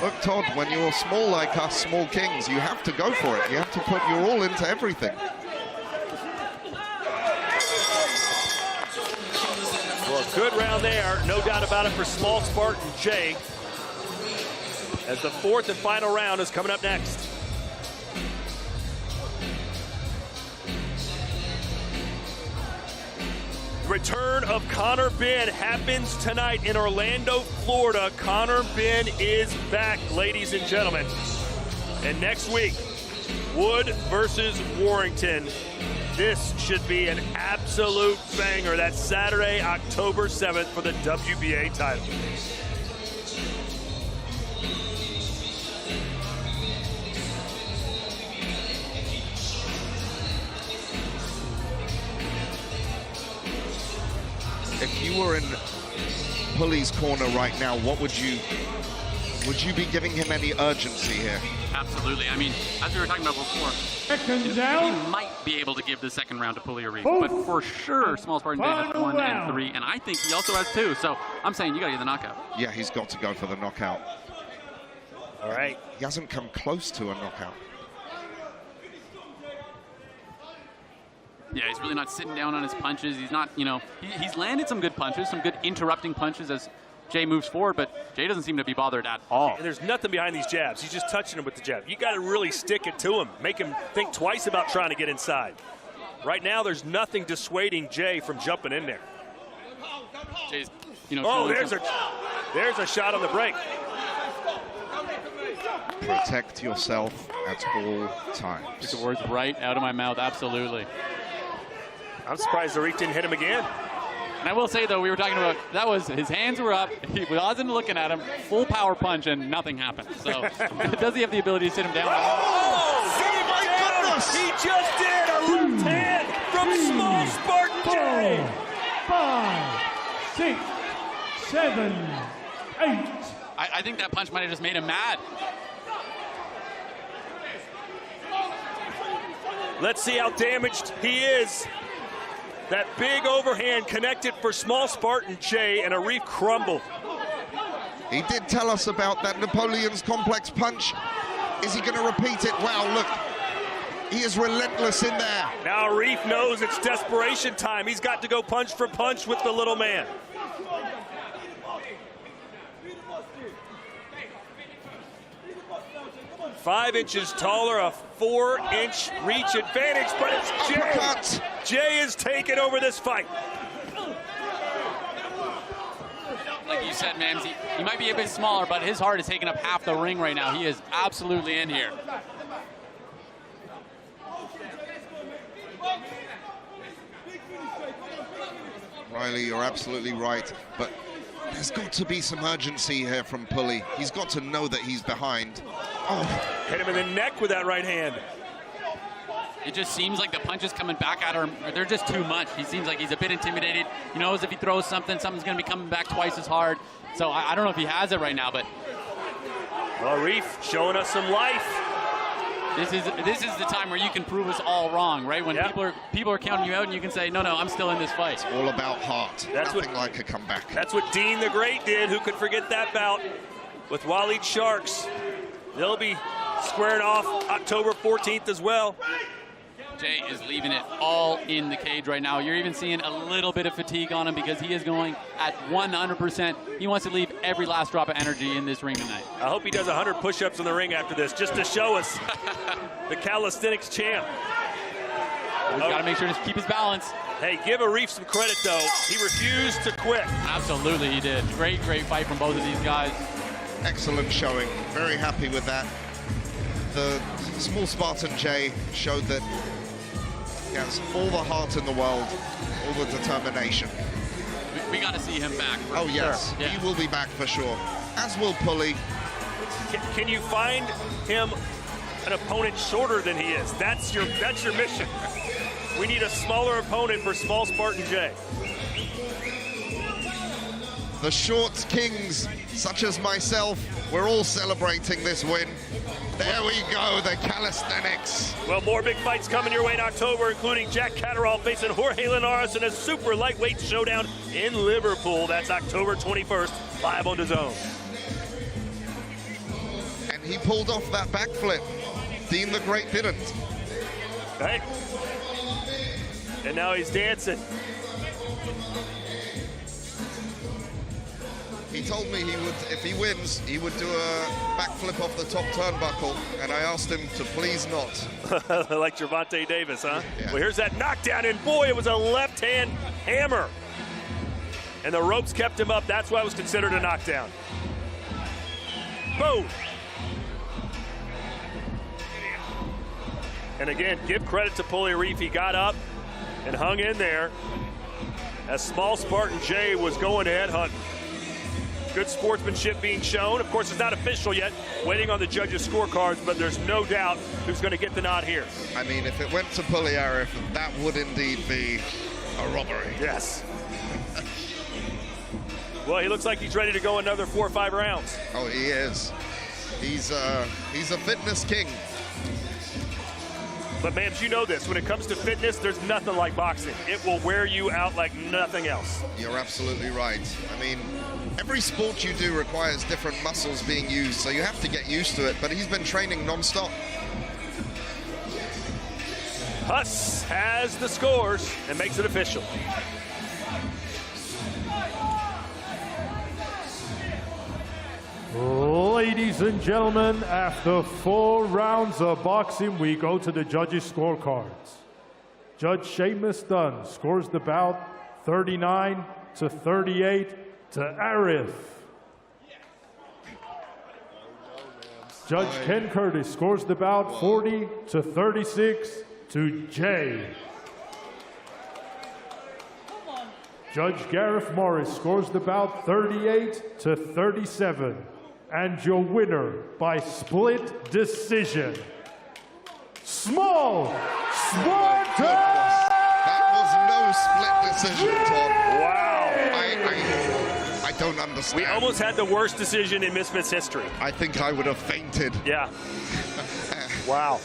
Look, Todd, when you're small like us, small kings, you have to go for it. You have to put your all into everything. Well, a good round there, no doubt about it, for small Spartan Jay, as the fourth and final round is coming up next. Return of Conor Benn happens tonight in Orlando, Florida. Conor Benn is back, ladies and gentlemen. And next week, Wood versus Warrington. This should be an absolute banger. That's Saturday, October 7th for the WBA title. If you were in Pulley's corner right now, what would you be giving him any urgency here? Absolutely. I mean, as we were talking about before, he might be able to give the second round to Pulley or Reef, but for sure, Small Spartan Jay has 1 and 3, and I think he also has 2. So I'm saying you got to get the knockout. Yeah, he's got to go for the knockout. All right. He hasn't come close to a knockout. Yeah, he's really not sitting down on his punches. He's not, you know, he's landed some good punches, some good interrupting punches as Jay moves forward, but Jay doesn't seem to be bothered at all. And there's nothing behind these jabs. He's just touching him with the jab. You got to really stick it to him, make him think twice about trying to get inside. Right now, there's nothing dissuading Jay from jumping in there. Jay's, you know. Oh, there's a shot on the break. Protect yourself at all times. Took the words right out of my mouth, absolutely. I'm surprised Arif didn't hit him again. And I will say, though, we were talking about, that was, his hands were up, he wasn't looking at him, full power punch, and nothing happened. So, does he have the ability to sit him down? Oh my goodness! He just did a left hand from Small Spartan Jay. 5, 6, 7, 8. I think that punch might have just made him mad. Let's see how damaged he is. That big overhand connected for Small Spartan Jay, and Arif crumbled. He did tell us about that Napoleon's complex punch. Is he going to repeat it? Wow, look. He is relentless in there. Now Arif knows it's desperation time. He's got to go punch for punch with the little man. Five inches taller, a 4-inch reach advantage, but it's Jay. Jay is taking over this fight. Like you said, man, he might be a bit smaller, but his heart is taking up half the ring right now. He is absolutely in here. Riley, you're absolutely right, but there's got to be some urgency here from Pulley. He's got to know that he's behind. Oh. Hit him in the neck with that right hand. It just seems like the punches coming back at him, they're just too much. He seems like he's a bit intimidated. He knows if he throws something, something's going to be coming back twice as hard. So I don't know if he has it right now, but... Well, Arif showing us some life. This is the time where you can prove us all wrong, right? When people are counting you out and you can say, no, I'm still in this fight. It's all about heart. That's nothing like a comeback. That's what Dean the Great did. Who could forget that bout with Waleed Sharks? They'll be squaring off October 14th as well. Jay is leaving it all in the cage right now. You're even seeing a little bit of fatigue on him because he is going at 100%. He wants to leave every last drop of energy in this ring tonight. I hope he does 100 push-ups in the ring after this, just to show us the calisthenics champ. He's got to make sure to keep his balance. Hey, give Arif some credit, though. He refused to quit. Absolutely, he did. Great fight from both of these guys. Excellent showing. Very happy with that. The Small Spartan Jay showed that he has all the heart in the world, all the determination. We got to see him back. Oh, yes. Sure. He will be back for sure. As will Pulley. Can you find him an opponent shorter than he is? That's your mission. We need a smaller opponent for Small Spartan Jay. The short kings, such as myself, we're all celebrating this win. There we go, the calisthenics. Well, more big fights coming your way in October, including Jack Catterall facing Jorge Linares in a super lightweight showdown in Liverpool. That's October 21st, live on DAZN. And he pulled off that backflip. Dean the Great didn't. Hey. And now he's dancing. He told me he would, if he wins, he would do a backflip off the top turnbuckle, and I asked him to please not. Like Gervonta Davis, huh? Yeah. Well, here's that knockdown, and boy, it was a left-hand hammer. And the ropes kept him up. That's why it was considered a knockdown. Boom. And again, give credit to Pugliarif. He got up and hung in there as small Spartan J was going to headhunt. Good sportsmanship being shown. Of course, it's not official yet. Waiting on the judges' scorecards, but there's no doubt who's going to get the nod here. I mean, if it went to Pugliarif, that would indeed be a robbery. Yes. Well, he looks like he's ready to go another 4 or 5 rounds. Oh, he is. He's a fitness king. But, Mams, you know this. When it comes to fitness, there's nothing like boxing. It will wear you out like nothing else. You're absolutely right. I mean, every sport you do requires different muscles being used, so you have to get used to it. But he's been training non-stop. Huss has the scores and makes it official. Ladies and gentlemen, after 4 rounds of boxing, we go to the judges' scorecards. Judge Seamus Dunn scores the bout 39-38 to Arif. Judge Ken Curtis scores the bout 40-36 to Jay. Judge Gareth Morris scores the bout 38-37. And your winner by split decision, Small Spartan! That was no split decision, Todd. Wow. I don't understand. We almost had the worst decision in Misfits history. I think I would have fainted. Yeah. Wow.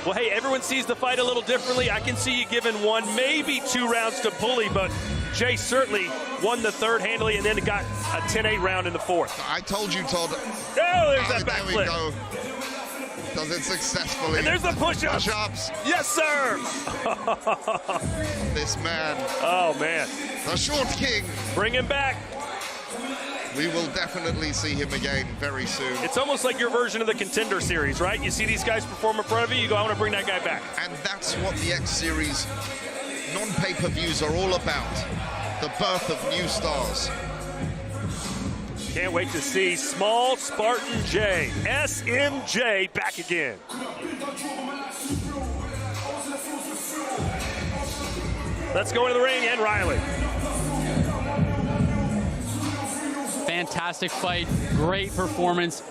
Well, hey, everyone sees the fight a little differently. I can see you giving 1, maybe 2 rounds to Pulley, but Jay certainly won the 3rd handily and then got a 10-8 round in the 4th. I told you, Todd. Oh, there's that backflip. There we go. Does it successfully. And there's the push-ups. Push-ups. Yes, sir. This man. Oh, man. The Short King. Bring him back. We will definitely see him again very soon. It's almost like your version of the Contender Series, right? You see these guys perform in front of you, you go, I want to bring that guy back. And that's what the X Series non-pay-per-views are all about. The birth of new stars. Can't wait to see Small Spartan J, SMJ, back again. Let's go into the ring, and Riley. Fantastic fight, great performance.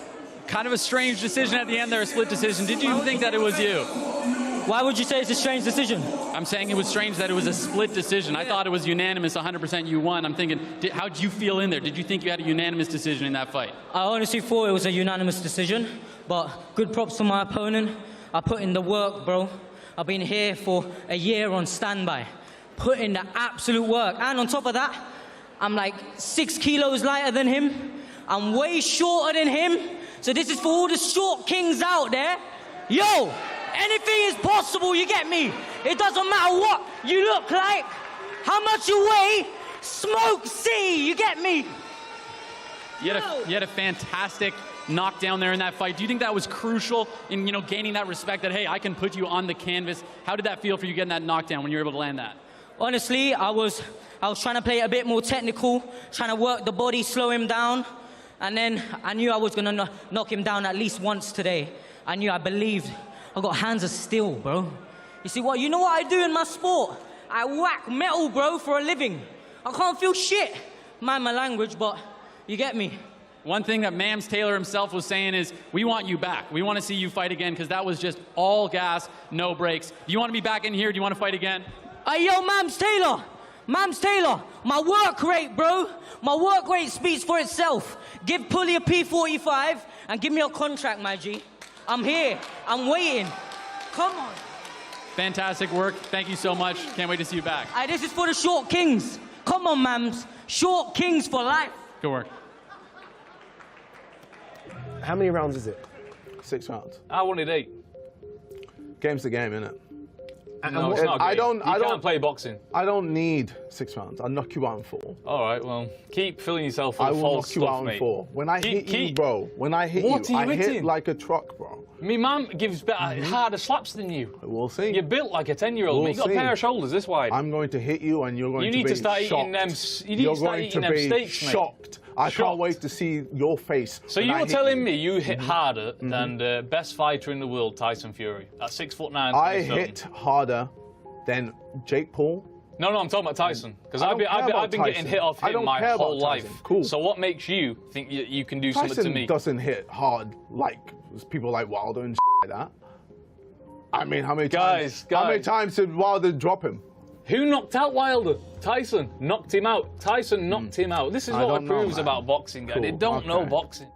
Kind of a strange decision at the end there, a split decision. Did you think that it was you? Why would you say it's a strange decision? I'm saying it was strange that it was a split decision. I thought it was unanimous, 100% you won. I'm thinking, how did you feel in there? Did you think you had a unanimous decision in that fight? I honestly thought it was a unanimous decision, but good props to my opponent. I put in the work, bro. I've been here for a year on standby. Put in the absolute work. And on top of that, I'm like 6 kilos lighter than him. I'm way shorter than him. So this is for all the short kings out there. Yo, anything is possible, you get me? It doesn't matter what you look like, how much you weigh, Smoke City, you get me? You had a fantastic knockdown there in that fight. Do you think that was crucial in, gaining that respect that, hey, I can put you on the canvas? How did that feel for you getting that knockdown when you were able to land that? Honestly, I was trying to play it a bit more technical, trying to work the body, slow him down, and then I knew I was gonna knock him down at least once today. I believed. I got hands of steel, bro. You know what I do in my sport? I whack metal, bro, for a living. I can't feel shit. Mind my language, but you get me. One thing that Mams Taylor himself was saying is, we want you back. We want to see you fight again, because that was just all gas, no brakes. Do you want to be back in here? Do you want to fight again? Hey, yo, Mams Taylor, my work rate, bro. My work rate speaks for itself. Give Pulley a P45 and give me a contract, my G. I'm here. I'm waiting. Come on. Fantastic work. Thank you so much. Can't wait to see you back. Hey, this is for the short kings. Come on, Mams. Short kings for life. Good work. How many rounds is it? 6 rounds. I wanted 8. Game's the game, innit? No, it's not a game. You can't play boxing. I don't need 6 rounds. I'll knock you out in 4. All right, well, keep filling yourself full of false stuff, mate. I will knock you out in 4. When I hit you, bro, when I hit you, I hit like a truck, bro. Me mum gives better, harder slaps than you. We'll see. You're built like a 10-year-old. We'll You've got a pair of shoulders this wide. I'm going to hit you, and you're going to be shocked. You need to start eating them. You need to start eating them steaks, mate. Shocked. I can't wait to see your face. So you're telling me you hit harder than the best fighter in the world, Tyson Fury, at 6'9". I hit harder than Jake Paul. No, I'm talking about Tyson, because I've been getting hit off him my whole life. Cool. So what makes you think you can do something to me? Tyson doesn't hit hard like people like Wilder and like that. I mean, how many times did Wilder drop him? Who knocked out Wilder? Tyson knocked him out. Tyson knocked him out. This is what it proves about boxing, guys. They don't know boxing.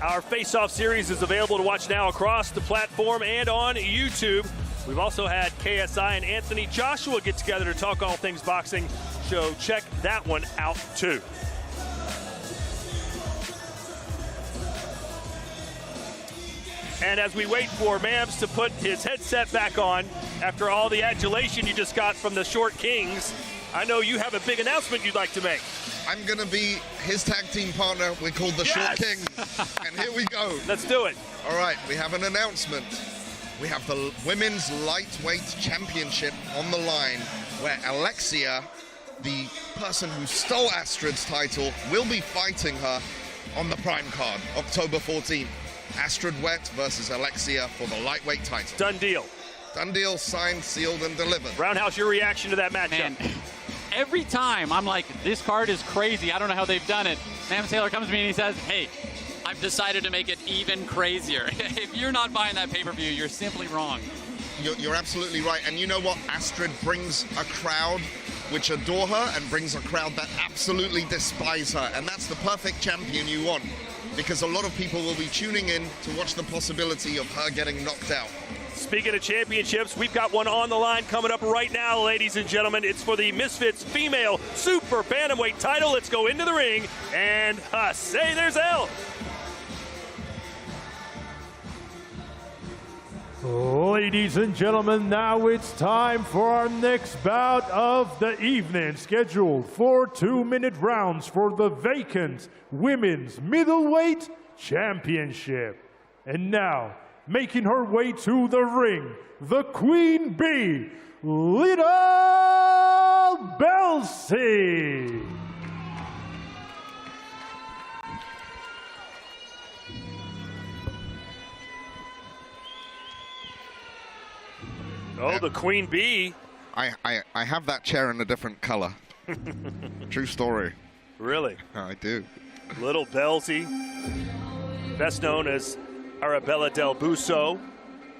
Our face-off series is available to watch now across the platform and on YouTube. We've also had KSI and Anthony Joshua get together to talk all things boxing, so check that one out too. And as we wait for Mams to put his headset back on after all the adulation you just got from the Short Kings, I know you have a big announcement you'd like to make. I'm going to be his tag team partner. We're called the Short Kings. And here we go. Let's do it. All right, we have an announcement. We have the Women's Lightweight Championship on the line, where Alexia, the person who stole Astrid's title, will be fighting her on the Prime card, October 14th. Astrid Wet versus Alexia for the lightweight title. Done deal. Done deal, signed, sealed, and delivered. Roundhouse, your reaction to that matchup? Man, every time I'm like, this card is crazy. I don't know how they've done it. Sam Taylor comes to me and he says, hey, I've decided to make it even crazier. If you're not buying that pay-per-view, you're simply wrong. You're absolutely right. And you know what? Astrid brings a crowd which adore her and brings a crowd that absolutely despise her. And that's the perfect champion you want, because a lot of people will be tuning in to watch the possibility of her getting knocked out. Speaking of championships, we've got one on the line coming up right now, ladies and gentlemen. It's for the Misfits female super bantamweight title. Let's go into the ring and say there's L. Ladies and gentlemen, now it's time for our next bout of the evening, scheduled for 2-minute rounds for the vacant Women's Middleweight Championship. And now, making her way to the ring, the Queen Bee, Little Belsie. Oh, the Queen Bee. I have that chair in a different color. True story. Really? I do. Little Belsie, best known as Arabella Del Busso,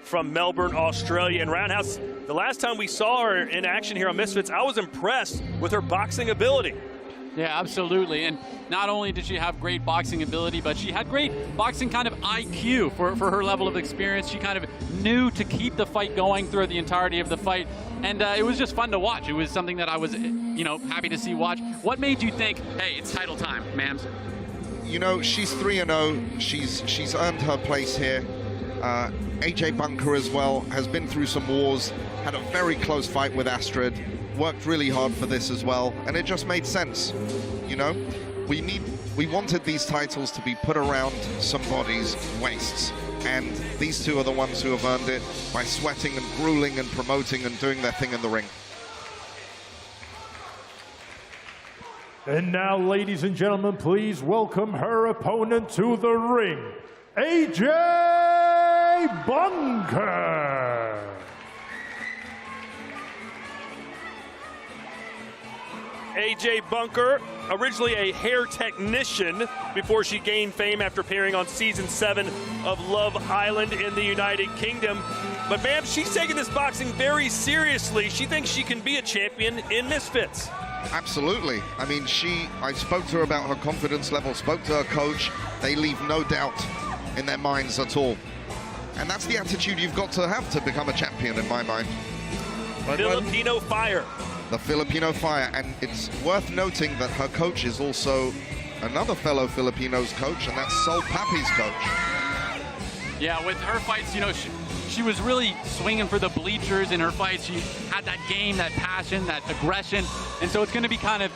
from Melbourne, Australia. And Roundhouse, the last time we saw her in action here on Misfits, I was impressed with her boxing ability. Yeah, absolutely. And not only did she have great boxing ability, but she had great boxing kind of IQ for her level of experience. She kind of knew to keep the fight going throughout the entirety of the fight. And it was just fun to watch. It was something that I was, happy to see watch. What made you think, hey, it's title time, Mams? You know, she's 3-0. She's earned her place here. AJ Bunker as well has been through some wars, had a very close fight with Astrid, worked really hard for this as well, and it just made sense. You know, we wanted these titles to be put around somebody's waists, and these two are the ones who have earned it by sweating and grueling and promoting and doing their thing in the ring. And now, ladies and gentlemen, please welcome her opponent to the ring, AJ Bunker. AJ Bunker, originally a hair technician before she gained fame after appearing on season 7 of Love Island in the United Kingdom. But ma'am, she's taking this boxing very seriously. She thinks she can be a champion in Misfits. Absolutely. I mean, I spoke to her about her confidence level, spoke to her coach. They leave no doubt in their minds at all. And that's the attitude you've got to have to become a champion, in my mind. Filipino Fire. The Filipino Fire, and it's worth noting that her coach is also another fellow Filipinos coach, and that's Sol Papi's coach. Yeah, with her fights, you know, she was really swinging for the bleachers in her fights. She had that game, that passion, that aggression, and so it's going to be kind of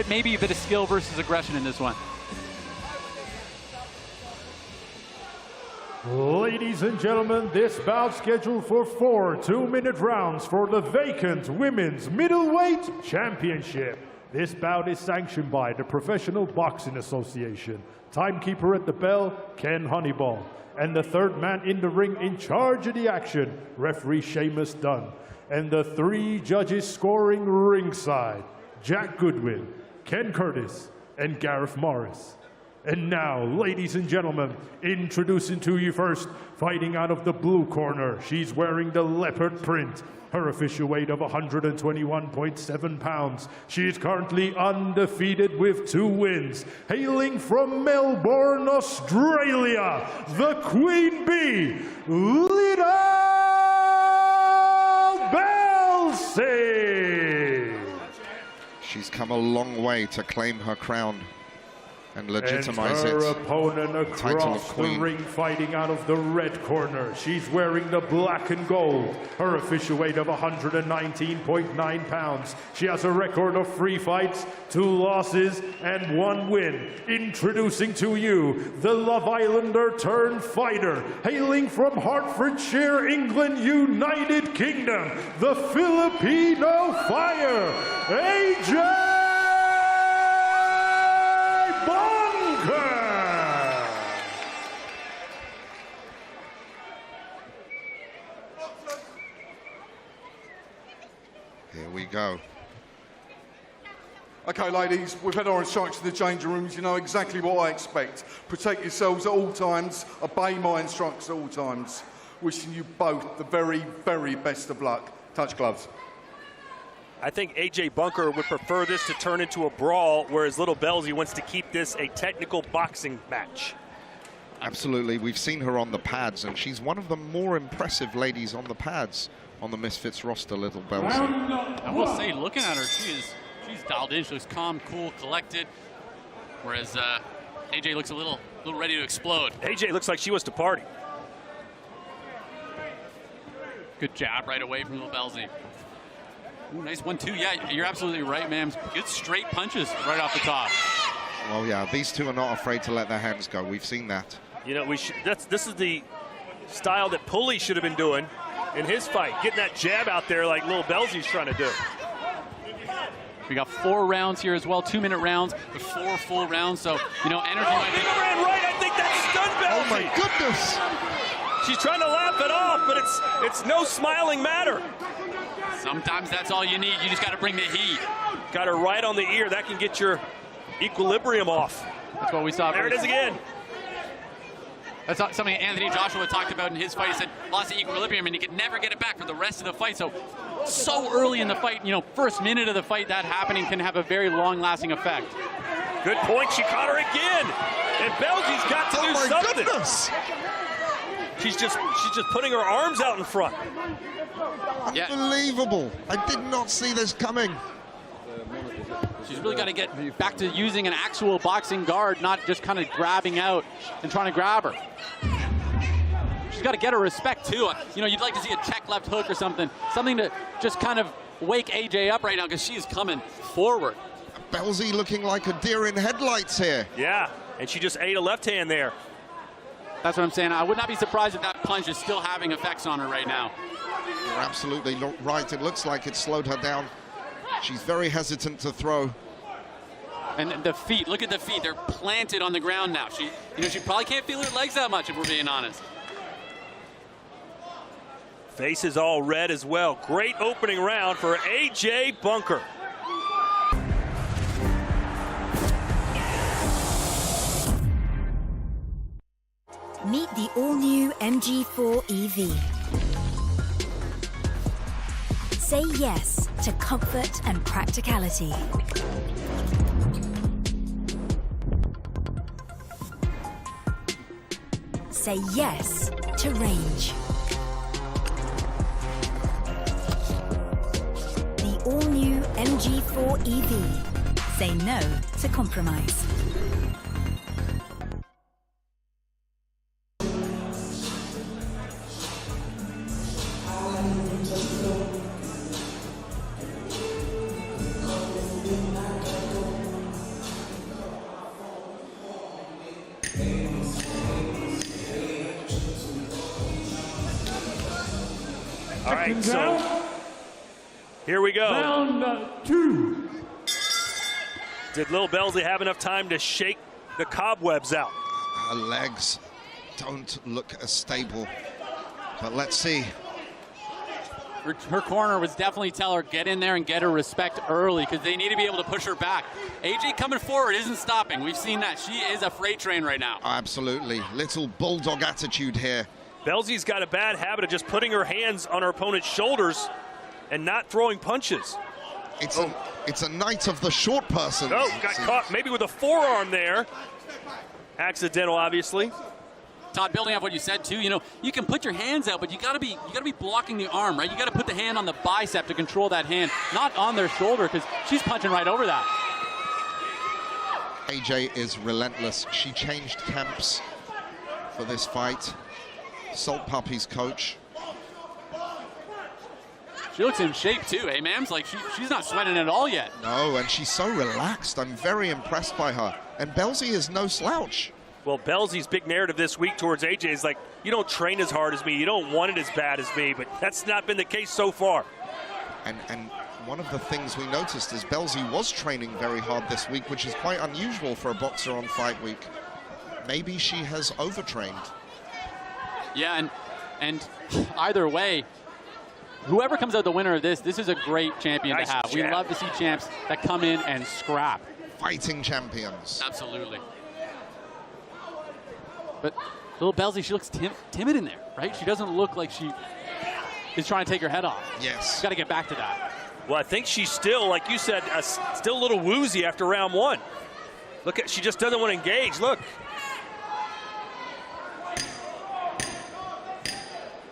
maybe a bit of skill versus aggression in this one. Ladies and gentlemen, this bout scheduled for 4 2-minute rounds for the vacant Women's Middleweight Championship. This bout is sanctioned by the Professional Boxing Association. Timekeeper at the bell, Ken Honeyball. And the third man in the ring in charge of the action, referee Seamus Dunn. And the 3 judges scoring ringside, Jack Goodwin, Ken Curtis, and Gareth Morris. And now, ladies and gentlemen, introducing to you first, fighting out of the blue corner, she's wearing the leopard print. Her official weight of 121.7 pounds. She is currently undefeated with 2 wins. Hailing from Melbourne, Australia, the Queen Bee, Little Belzy. She's come a long way to claim her crown and legitimize and her it. opponent across the ring, fighting out of the red corner. She's wearing the black and gold. Her official weight of 119.9 pounds. She has a record of 3 fights, 2 losses, and 1 win. Introducing to you the Love Islander turned fighter, hailing from Hertfordshire, England, United Kingdom, the Filipino Fire, AJ Here we go. Okay, ladies, we've had our instructions in the changing rooms. You know exactly what I expect. Protect yourselves at all times. Obey my instructions at all times. Wishing you both the very, very best of luck. Touch gloves. I think AJ Bunker would prefer this to turn into a brawl, whereas Little Belzy wants to keep this a technical boxing match. Absolutely. We've seen her on the pads, and she's one of the more impressive ladies on the pads on the Misfits roster, Little Belzy. I will say, looking at her, she's dialed in. She looks calm, cool, collected, whereas AJ looks a little ready to explode. AJ looks like she wants to party. Good jab right away from Little Belzy. Ooh, nice 1-2. Yeah, you're absolutely right, ma'am. Good straight punches right off the top. Well, yeah, these two are not afraid to let their hands go. We've seen that. You know, this is the style that Pulley should have been doing in his fight, getting that jab out there like Little Belzy's trying to do. We got 4 rounds here as well, 2-minute rounds, the 4 full rounds. So, you know, energy might be. Ran right. I think that stunned Belzy. Oh my goodness! She's trying to laugh it off, but it's no smiling matter. Sometimes that's all you need. You just got to bring the heat. Got her right on the ear. That can get your equilibrium off. That's what we saw. There it is again. That's something Anthony Joshua talked about in his fight. He said lost the equilibrium and he could never get it back for the rest of the fight. So early in the fight, you know, first minute of the fight, that happening can have a very long-lasting effect. Good point. She caught her again. And Belzy's got to do something. Goodness. She's just putting her arms out in front. Unbelievable. I did not see this coming. She's really got to get back to using an actual boxing guard, not just kind of grabbing out and trying to grab her. She's got to get her respect, too. You know, you'd like to see a check left hook or something to just kind of wake AJ up right now because she's coming forward. Belzy looking like a deer in headlights here. Yeah, and she just ate a left hand there. That's what I'm saying. I would not be surprised if that punch is still having effects on her right now. You're absolutely right. It looks like it slowed her down. She's very hesitant to throw. And the feet, look at the feet. They're planted on the ground now. She probably can't feel her legs that much, if we're being honest. Face is all red as well. Great opening round for AJ Bunker. Meet the all-new MG4 EV. Say yes to comfort and practicality. Say yes to range. MG4 EV. Say no to compromise. All right, so here we go. Round 2. Did Lil Belzy have enough time to shake the cobwebs out? Her legs don't look as stable, but let's see. Her corner was definitely tell her, get in there and get her respect early, because they need to be able to push her back. AJ coming forward isn't stopping. We've seen that. She is a freight train right now. Absolutely. Little bulldog attitude here. Belzy's got a bad habit of just putting her hands on her opponent's shoulders and not throwing punches. It's a night of the short person. Oh, got caught maybe with a forearm there. Accidental, obviously. Todd, building off what you said too, you know, you can put your hands out, but you gotta be blocking the arm, right? You gotta put the hand on the bicep to control that hand, not on their shoulder, because she's punching right over that. AJ is relentless. She changed camps for this fight. Salt Puppy's coach. She looks in shape too, eh, Mams? Like she's not sweating at all yet. No, and she's so relaxed. I'm very impressed by her. And Belzy is no slouch. Well, Belzy's big narrative this week towards AJ is like, you don't train as hard as me, you don't want it as bad as me, but that's not been the case so far. And one of the things we noticed is Belzy was training very hard this week, which is quite unusual for a boxer on fight week. Maybe she has overtrained. Yeah, and either way, whoever comes out the winner of this is a great champion to have. We love to see champs that come in and scrap. Fighting champions. Absolutely. But little Belzy, she looks timid in there, right? She doesn't look like she is trying to take her head off. Yes. Got to get back to that. Well, I think she's still, like you said, still a little woozy after round 1. Look at, she just doesn't want to engage. Look.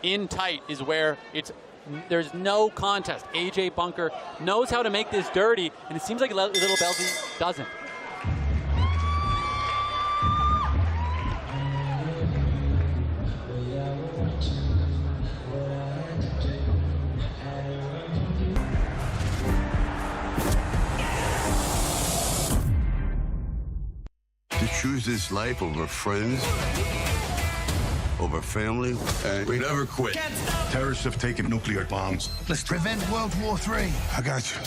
In tight is where there's no contest. AJ Bunker knows how to make this dirty, and it seems like little Belzy doesn't. To choose this life over friends, over family, and we never quit. Terrorists have taken nuclear bombs. Let's prevent World War III. I got you.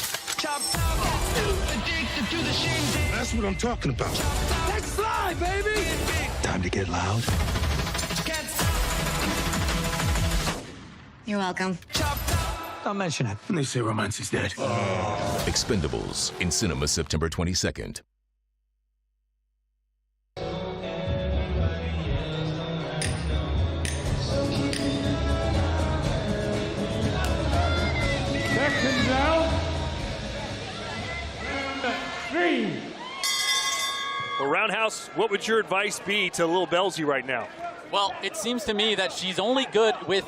That's what I'm talking about. Let's fly, baby! Time to get loud. You're welcome. Don't mention it. They say romance is dead. Expendables in cinemas September 22nd. Second down. 3. Well, Roundhouse, what would your advice be to Lil Belzy right now? Well, it seems to me that she's only good with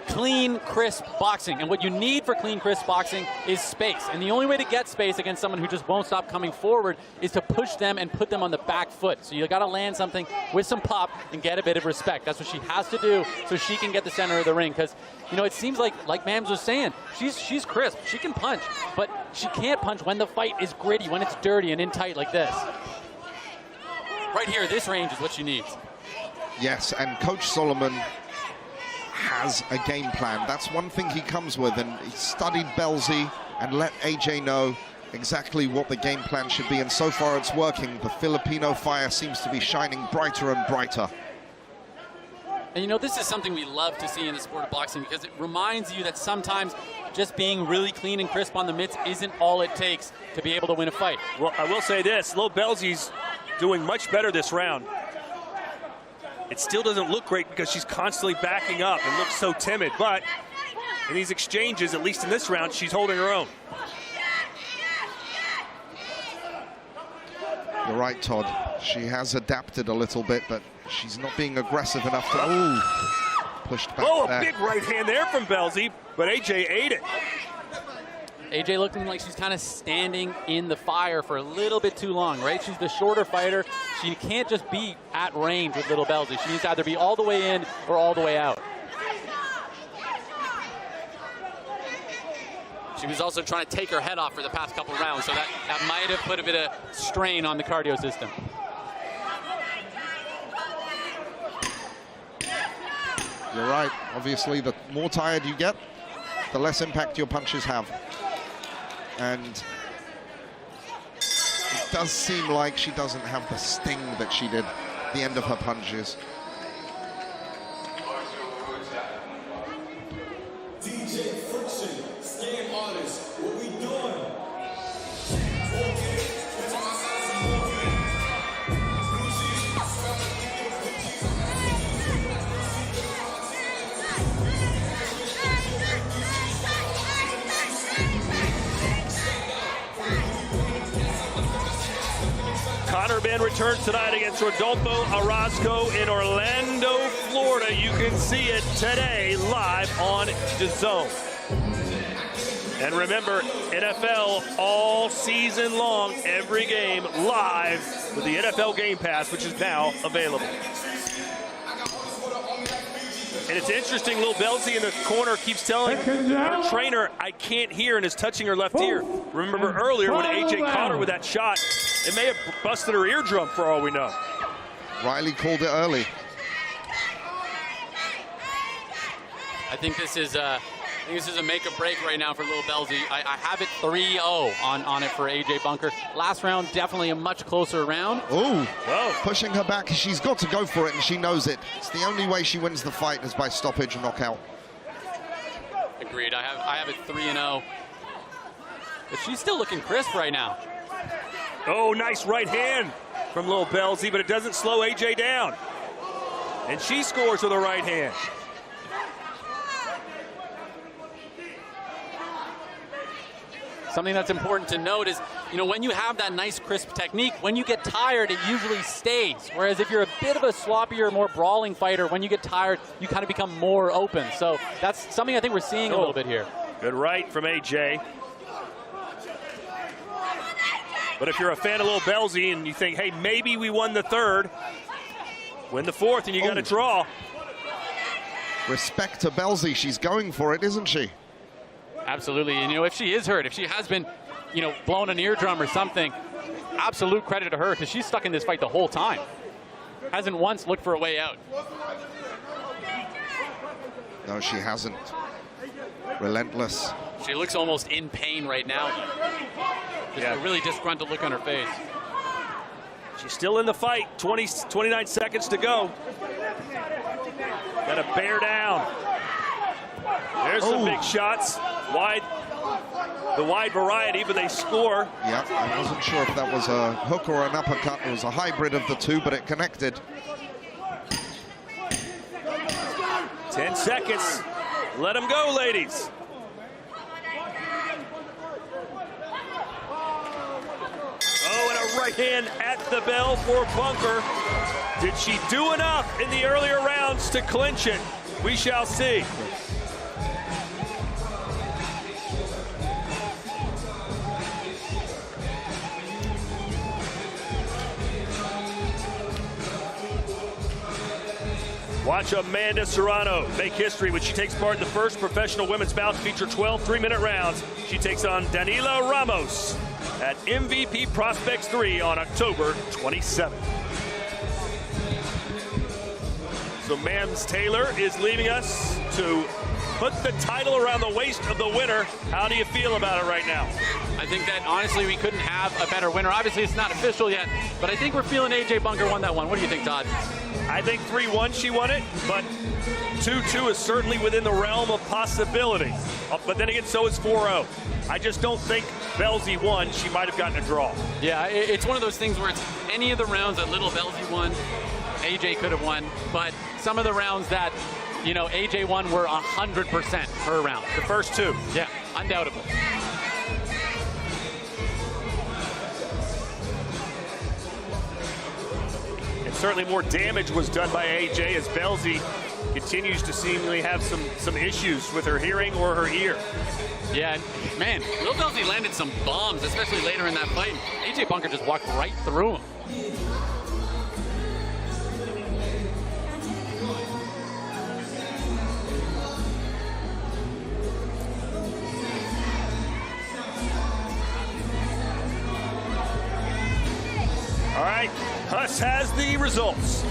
clean, crisp boxing. And what you need for clean, crisp boxing is space. And the only way to get space against someone who just won't stop coming forward is to push them and put them on the back foot. So you got to land something with some pop and get a bit of respect. That's what she has to do so she can get the center of the ring. Because, you know, it seems like Mams was saying, she's crisp. She can punch, but she can't punch when the fight is gritty, when it's dirty and in tight like this. Right here, this range is what she needs. Yes, and Coach Solomon has a game plan. That's one thing he comes with, and he studied Belzy and let AJ know exactly what the game plan should be, and so far it's working. The Filipino fire seems to be shining brighter and brighter. And you know, this is something we love to see in the sport of boxing, because it reminds you that sometimes just being really clean and crisp on the mitts isn't all it takes to be able to win a fight. Well, I will say this, Lil Belzy's doing much better this round. It still doesn't look great because she's constantly backing up and looks so timid, but in these exchanges, at least in this round, she's holding her own. You're right, Todd. She has adapted a little bit, but she's not being aggressive enough to... pushed back there. A big right hand there from Belzy, but AJ ate it. AJ looking like she's kind of standing in the fire for a little bit too long, right? She's the shorter fighter. She can't just be at range with Little Belzy. She needs to either be all the way in or all the way out. She was also trying to take her head off for the past couple rounds, so that might have put a bit of strain on the cardio system. You're right. Obviously, the more tired you get, the less impact your punches have. And it does seem like she doesn't have the sting that she did at the end of her punches. Conor Ben returns tonight against Rodolfo Orozco in Orlando, Florida. You can see it today live on DAZN. And remember, NFL all season long, every game live with the NFL Game Pass, which is now available. And it's interesting, Little Belzy in the corner keeps telling her trainer, I can't hear, and is touching her left ear. Remember earlier when AJ caught her with that shot, it may have busted her eardrum for all we know. Riley called it early. I think this is a make or break right now for Little Belzy. I have it 3-0 on it for AJ Bunker. Last round, definitely a much closer round. Oh, pushing her back. She's got to go for it, and she knows it. It's the only way she wins the fight is by stoppage and knockout. Agreed. I have it 3-0. But she's still looking crisp right now. Oh, nice right hand from Little Belzy, but it doesn't slow AJ down. And she scores with a right hand. Something that's important to note is, you know, when you have that nice crisp technique, when you get tired, it usually stays. Whereas if you're a bit of a sloppier, more brawling fighter, when you get tired, you kind of become more open. So that's something I think we're seeing a little bit here. Good right from AJ. But if you're a fan of Little Belzy and you think, hey, maybe we won the third, win the fourth, and you got a draw. Respect to Belzy. She's going for it, isn't she? Absolutely. And, you know, if she is hurt, if she has been, you know, blown an eardrum or something, absolute credit to her because she's stuck in this fight the whole time. Hasn't once looked for a way out. No, she hasn't. Relentless. She looks almost in pain right now. Just a really disgruntled look on her face. She's still in the fight. 29 seconds to go. Got to bear down. There's some big shots. The wide variety, but they score. Yeah, I wasn't sure if that was a hook or an uppercut. It was a hybrid of the two, but it connected. 10 seconds. Let them go, ladies. Oh, and a right hand at the bell for Bunker. Did she do enough in the earlier rounds to clinch it? We shall see. Watch Amanda Serrano make history when she takes part in the first professional women's bout to feature 12 3-minute rounds. She takes on Danila Ramos at MVP Prospects 3 on October 27th. So Mams Taylor is leaving us to put the title around the waist of the winner. How do you feel about it right now? I think that, honestly, we couldn't have a better winner. Obviously, it's not official yet, but I think we're feeling AJ Bunker won that one. What do you think, Todd? I think 3-1 she won it, but 2-2 is certainly within the realm of possibility. But then again, so is 4-0. I just don't think Belzy won. She might have gotten a draw. Yeah, it's one of those things where it's any of the rounds that Little Belzy won, AJ could have won, but some of the rounds that, you know, AJ won were 100% her round. The first two. Yeah, undoubtedly. And certainly more damage was done by AJ as Belzy continues to seemingly have some issues with her hearing or her ear. Yeah, man, Lil Belzy landed some bombs, especially later in that fight. AJ Bunker just walked right through him. All right, Huss has the results.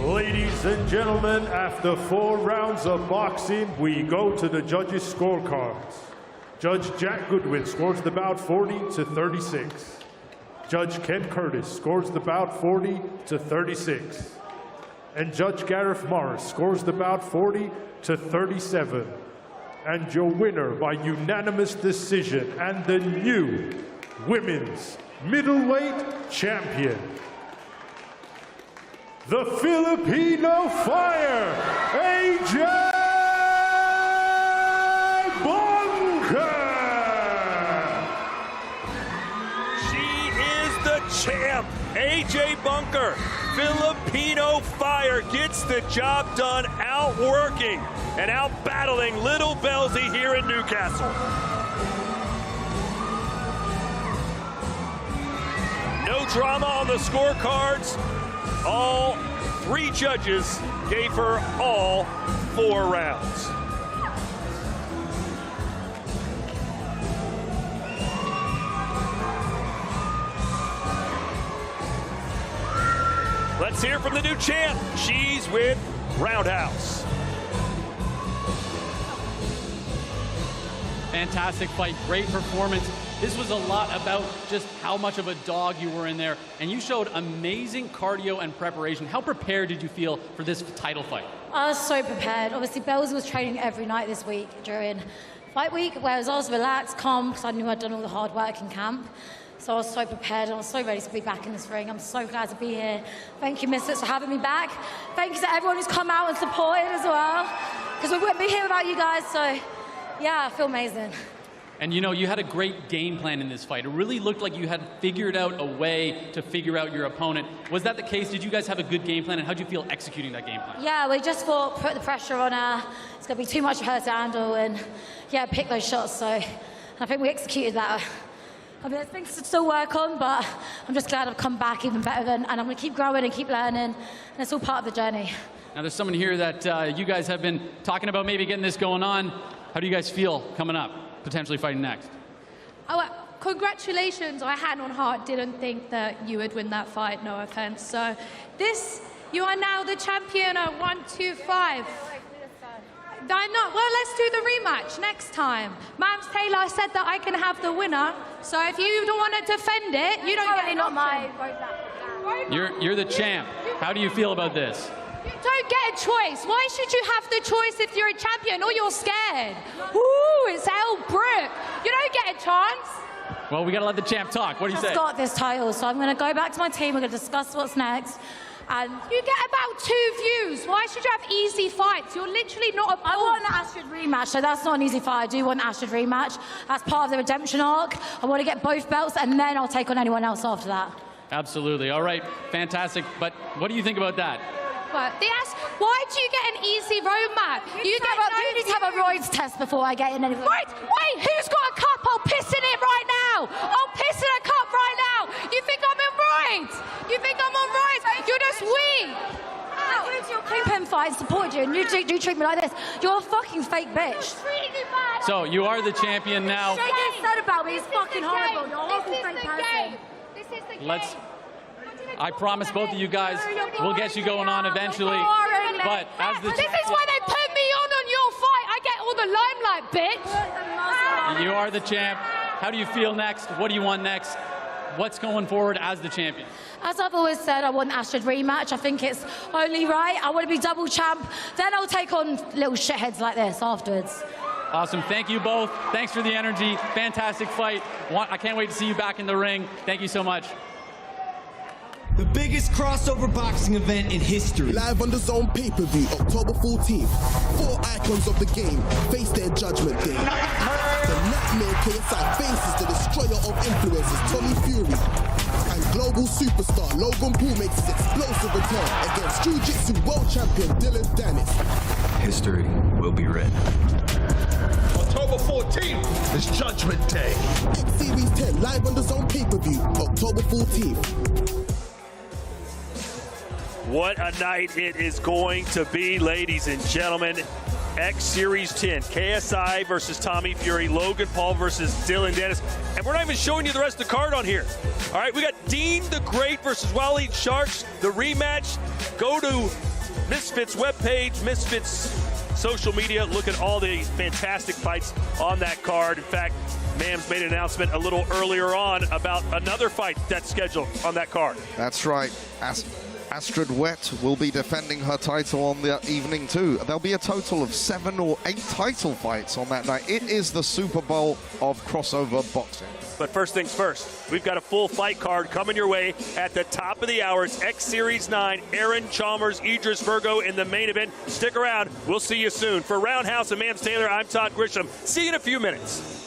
Ladies and gentlemen, after 4 rounds of boxing, we go to the judges' scorecards. Judge Jack Goodwin scores the bout 40-36. Judge Ken Curtis scores the bout 40-36. And Judge Gareth Morris scores the bout 40-37. And your winner by unanimous decision and the new women's middleweight champion, the Filipino Fire, AJ Bunker! Champ, AJ Bunker, Filipino Fire gets the job done, outworking and out-battling Little Belzy here in Newcastle. No drama on the scorecards. All 3 judges gave her all 4 rounds. Let's hear from the new champ. She's with Roundhouse. Fantastic fight, great performance. This was a lot about just how much of a dog you were in there, and you showed amazing cardio and preparation. How prepared did you feel for this title fight? I was so prepared. Obviously, Belzy was training every night this week during fight week, whereas I was relaxed, calm, because I knew I'd done all the hard work in camp. So I was so prepared and I was so ready to be back in this ring. I'm so glad to be here. Thank you, Misfits, for having me back. Thank you to everyone who's come out and supported as well, because we wouldn't be here without you guys. So, yeah, I feel amazing. And you know, you had a great game plan in this fight. It really looked like you had figured out a way to figure out your opponent. Was that the case? Did you guys have a good game plan, and how did you feel executing that game plan? Yeah, we just thought, put the pressure on her. It's going to be too much for her to handle, and yeah, pick those shots. So I think we executed that. I mean, there's things to still work on, but I'm just glad I've come back even better, and I'm going to keep growing and keep learning, and it's all part of the journey. Now, there's someone here that you guys have been talking about maybe getting this going on. How do you guys feel coming up, potentially fighting next? Oh, congratulations. I, hand on heart, didn't think that you would win that fight, no offense. So you are now the champion at 125. I know. Well, let's do the rematch next time. Mams Taylor said that I can have the winner. So if you don't want to defend it, you don't get an option. You're the champ. How do you feel about this? You don't get a choice. Why should you have the choice if you're a champion or you're scared? Ooh, it's El Brook. You don't get a chance. Well, we got to let the champ talk. What do you say? I've got this title, so I'm going to go back to my team. We're going to discuss what's next. And you get about 2 views. Why should you have easy fights? You're literally not a... I want an Astrid rematch, so that's not an easy fight. I do want an Astrid rematch. That's part of the redemption arc. I want to get both belts, and then I'll take on anyone else after that. Absolutely. All right. Fantastic. But what do you think about that? But why do you get an easy roadmap? You need to have a Roids test before I get in anything. Right, wait, who's got a cup? I'll piss in it right now. I'll piss in a cup right now. You think I'm on Roids? You think I'm on Roids? You're just weak. I went to your Kingpin fight and supported you, and you treat me like this. You're a fucking fake bitch. So you are the champion now. Shane said about me is fucking horrible. You're a horrible fake person. This is the game. I promise both of you guys we'll get you going on eventually. But as the this is why they put me on your fight. I get all the limelight, bitch. You are the champ. How do you feel next? What do you want next? What's going forward as the champion? As I've always said, I want an Astrid rematch. I think it's only right. I want to be double champ. Then I'll take on little shitheads like this afterwards. Awesome. Thank you both. Thanks for the energy. Fantastic fight. I can't wait to see you back in the ring. Thank you so much. The biggest crossover boxing event in history. Live on the DAZN pay-per-view, October 14th. 4 icons of the game face their judgment day. The Nightmare KSI faces the destroyer of influencers, Tommy Fury. And global superstar Logan Paul makes his explosive return against Jiu-Jitsu world champion Dylan Dennis. History will be written. October 14th is Judgment Day. X Series 10 live on the DAZN pay-per-view, October 14th. What a night it is going to be, ladies and gentlemen. X Series 10, KSI versus Tommy Fury, Logan Paul versus Dylan Dennis. And we're not even showing you the rest of the card on here. All right, we got Dean the Great versus Wally Sharks, the rematch. Go to Misfits webpage, Misfits social media. Look at all the fantastic fights on that card. In fact, Mams made an announcement a little earlier on about another fight that's scheduled on that card. That's right. Astrid Wett will be defending her title on the evening too. There'll be a total of 7 or 8 title fights on that night. It is the Super Bowl of crossover boxing. But first things first, we've got a full fight card coming your way at the top of the hour. It's X Series 9, Aaron Chalmers, Idris Virgo in the main event. Stick around. We'll see you soon. For Roundhouse and Mams Taylor, I'm Todd Grisham. See you in a few minutes.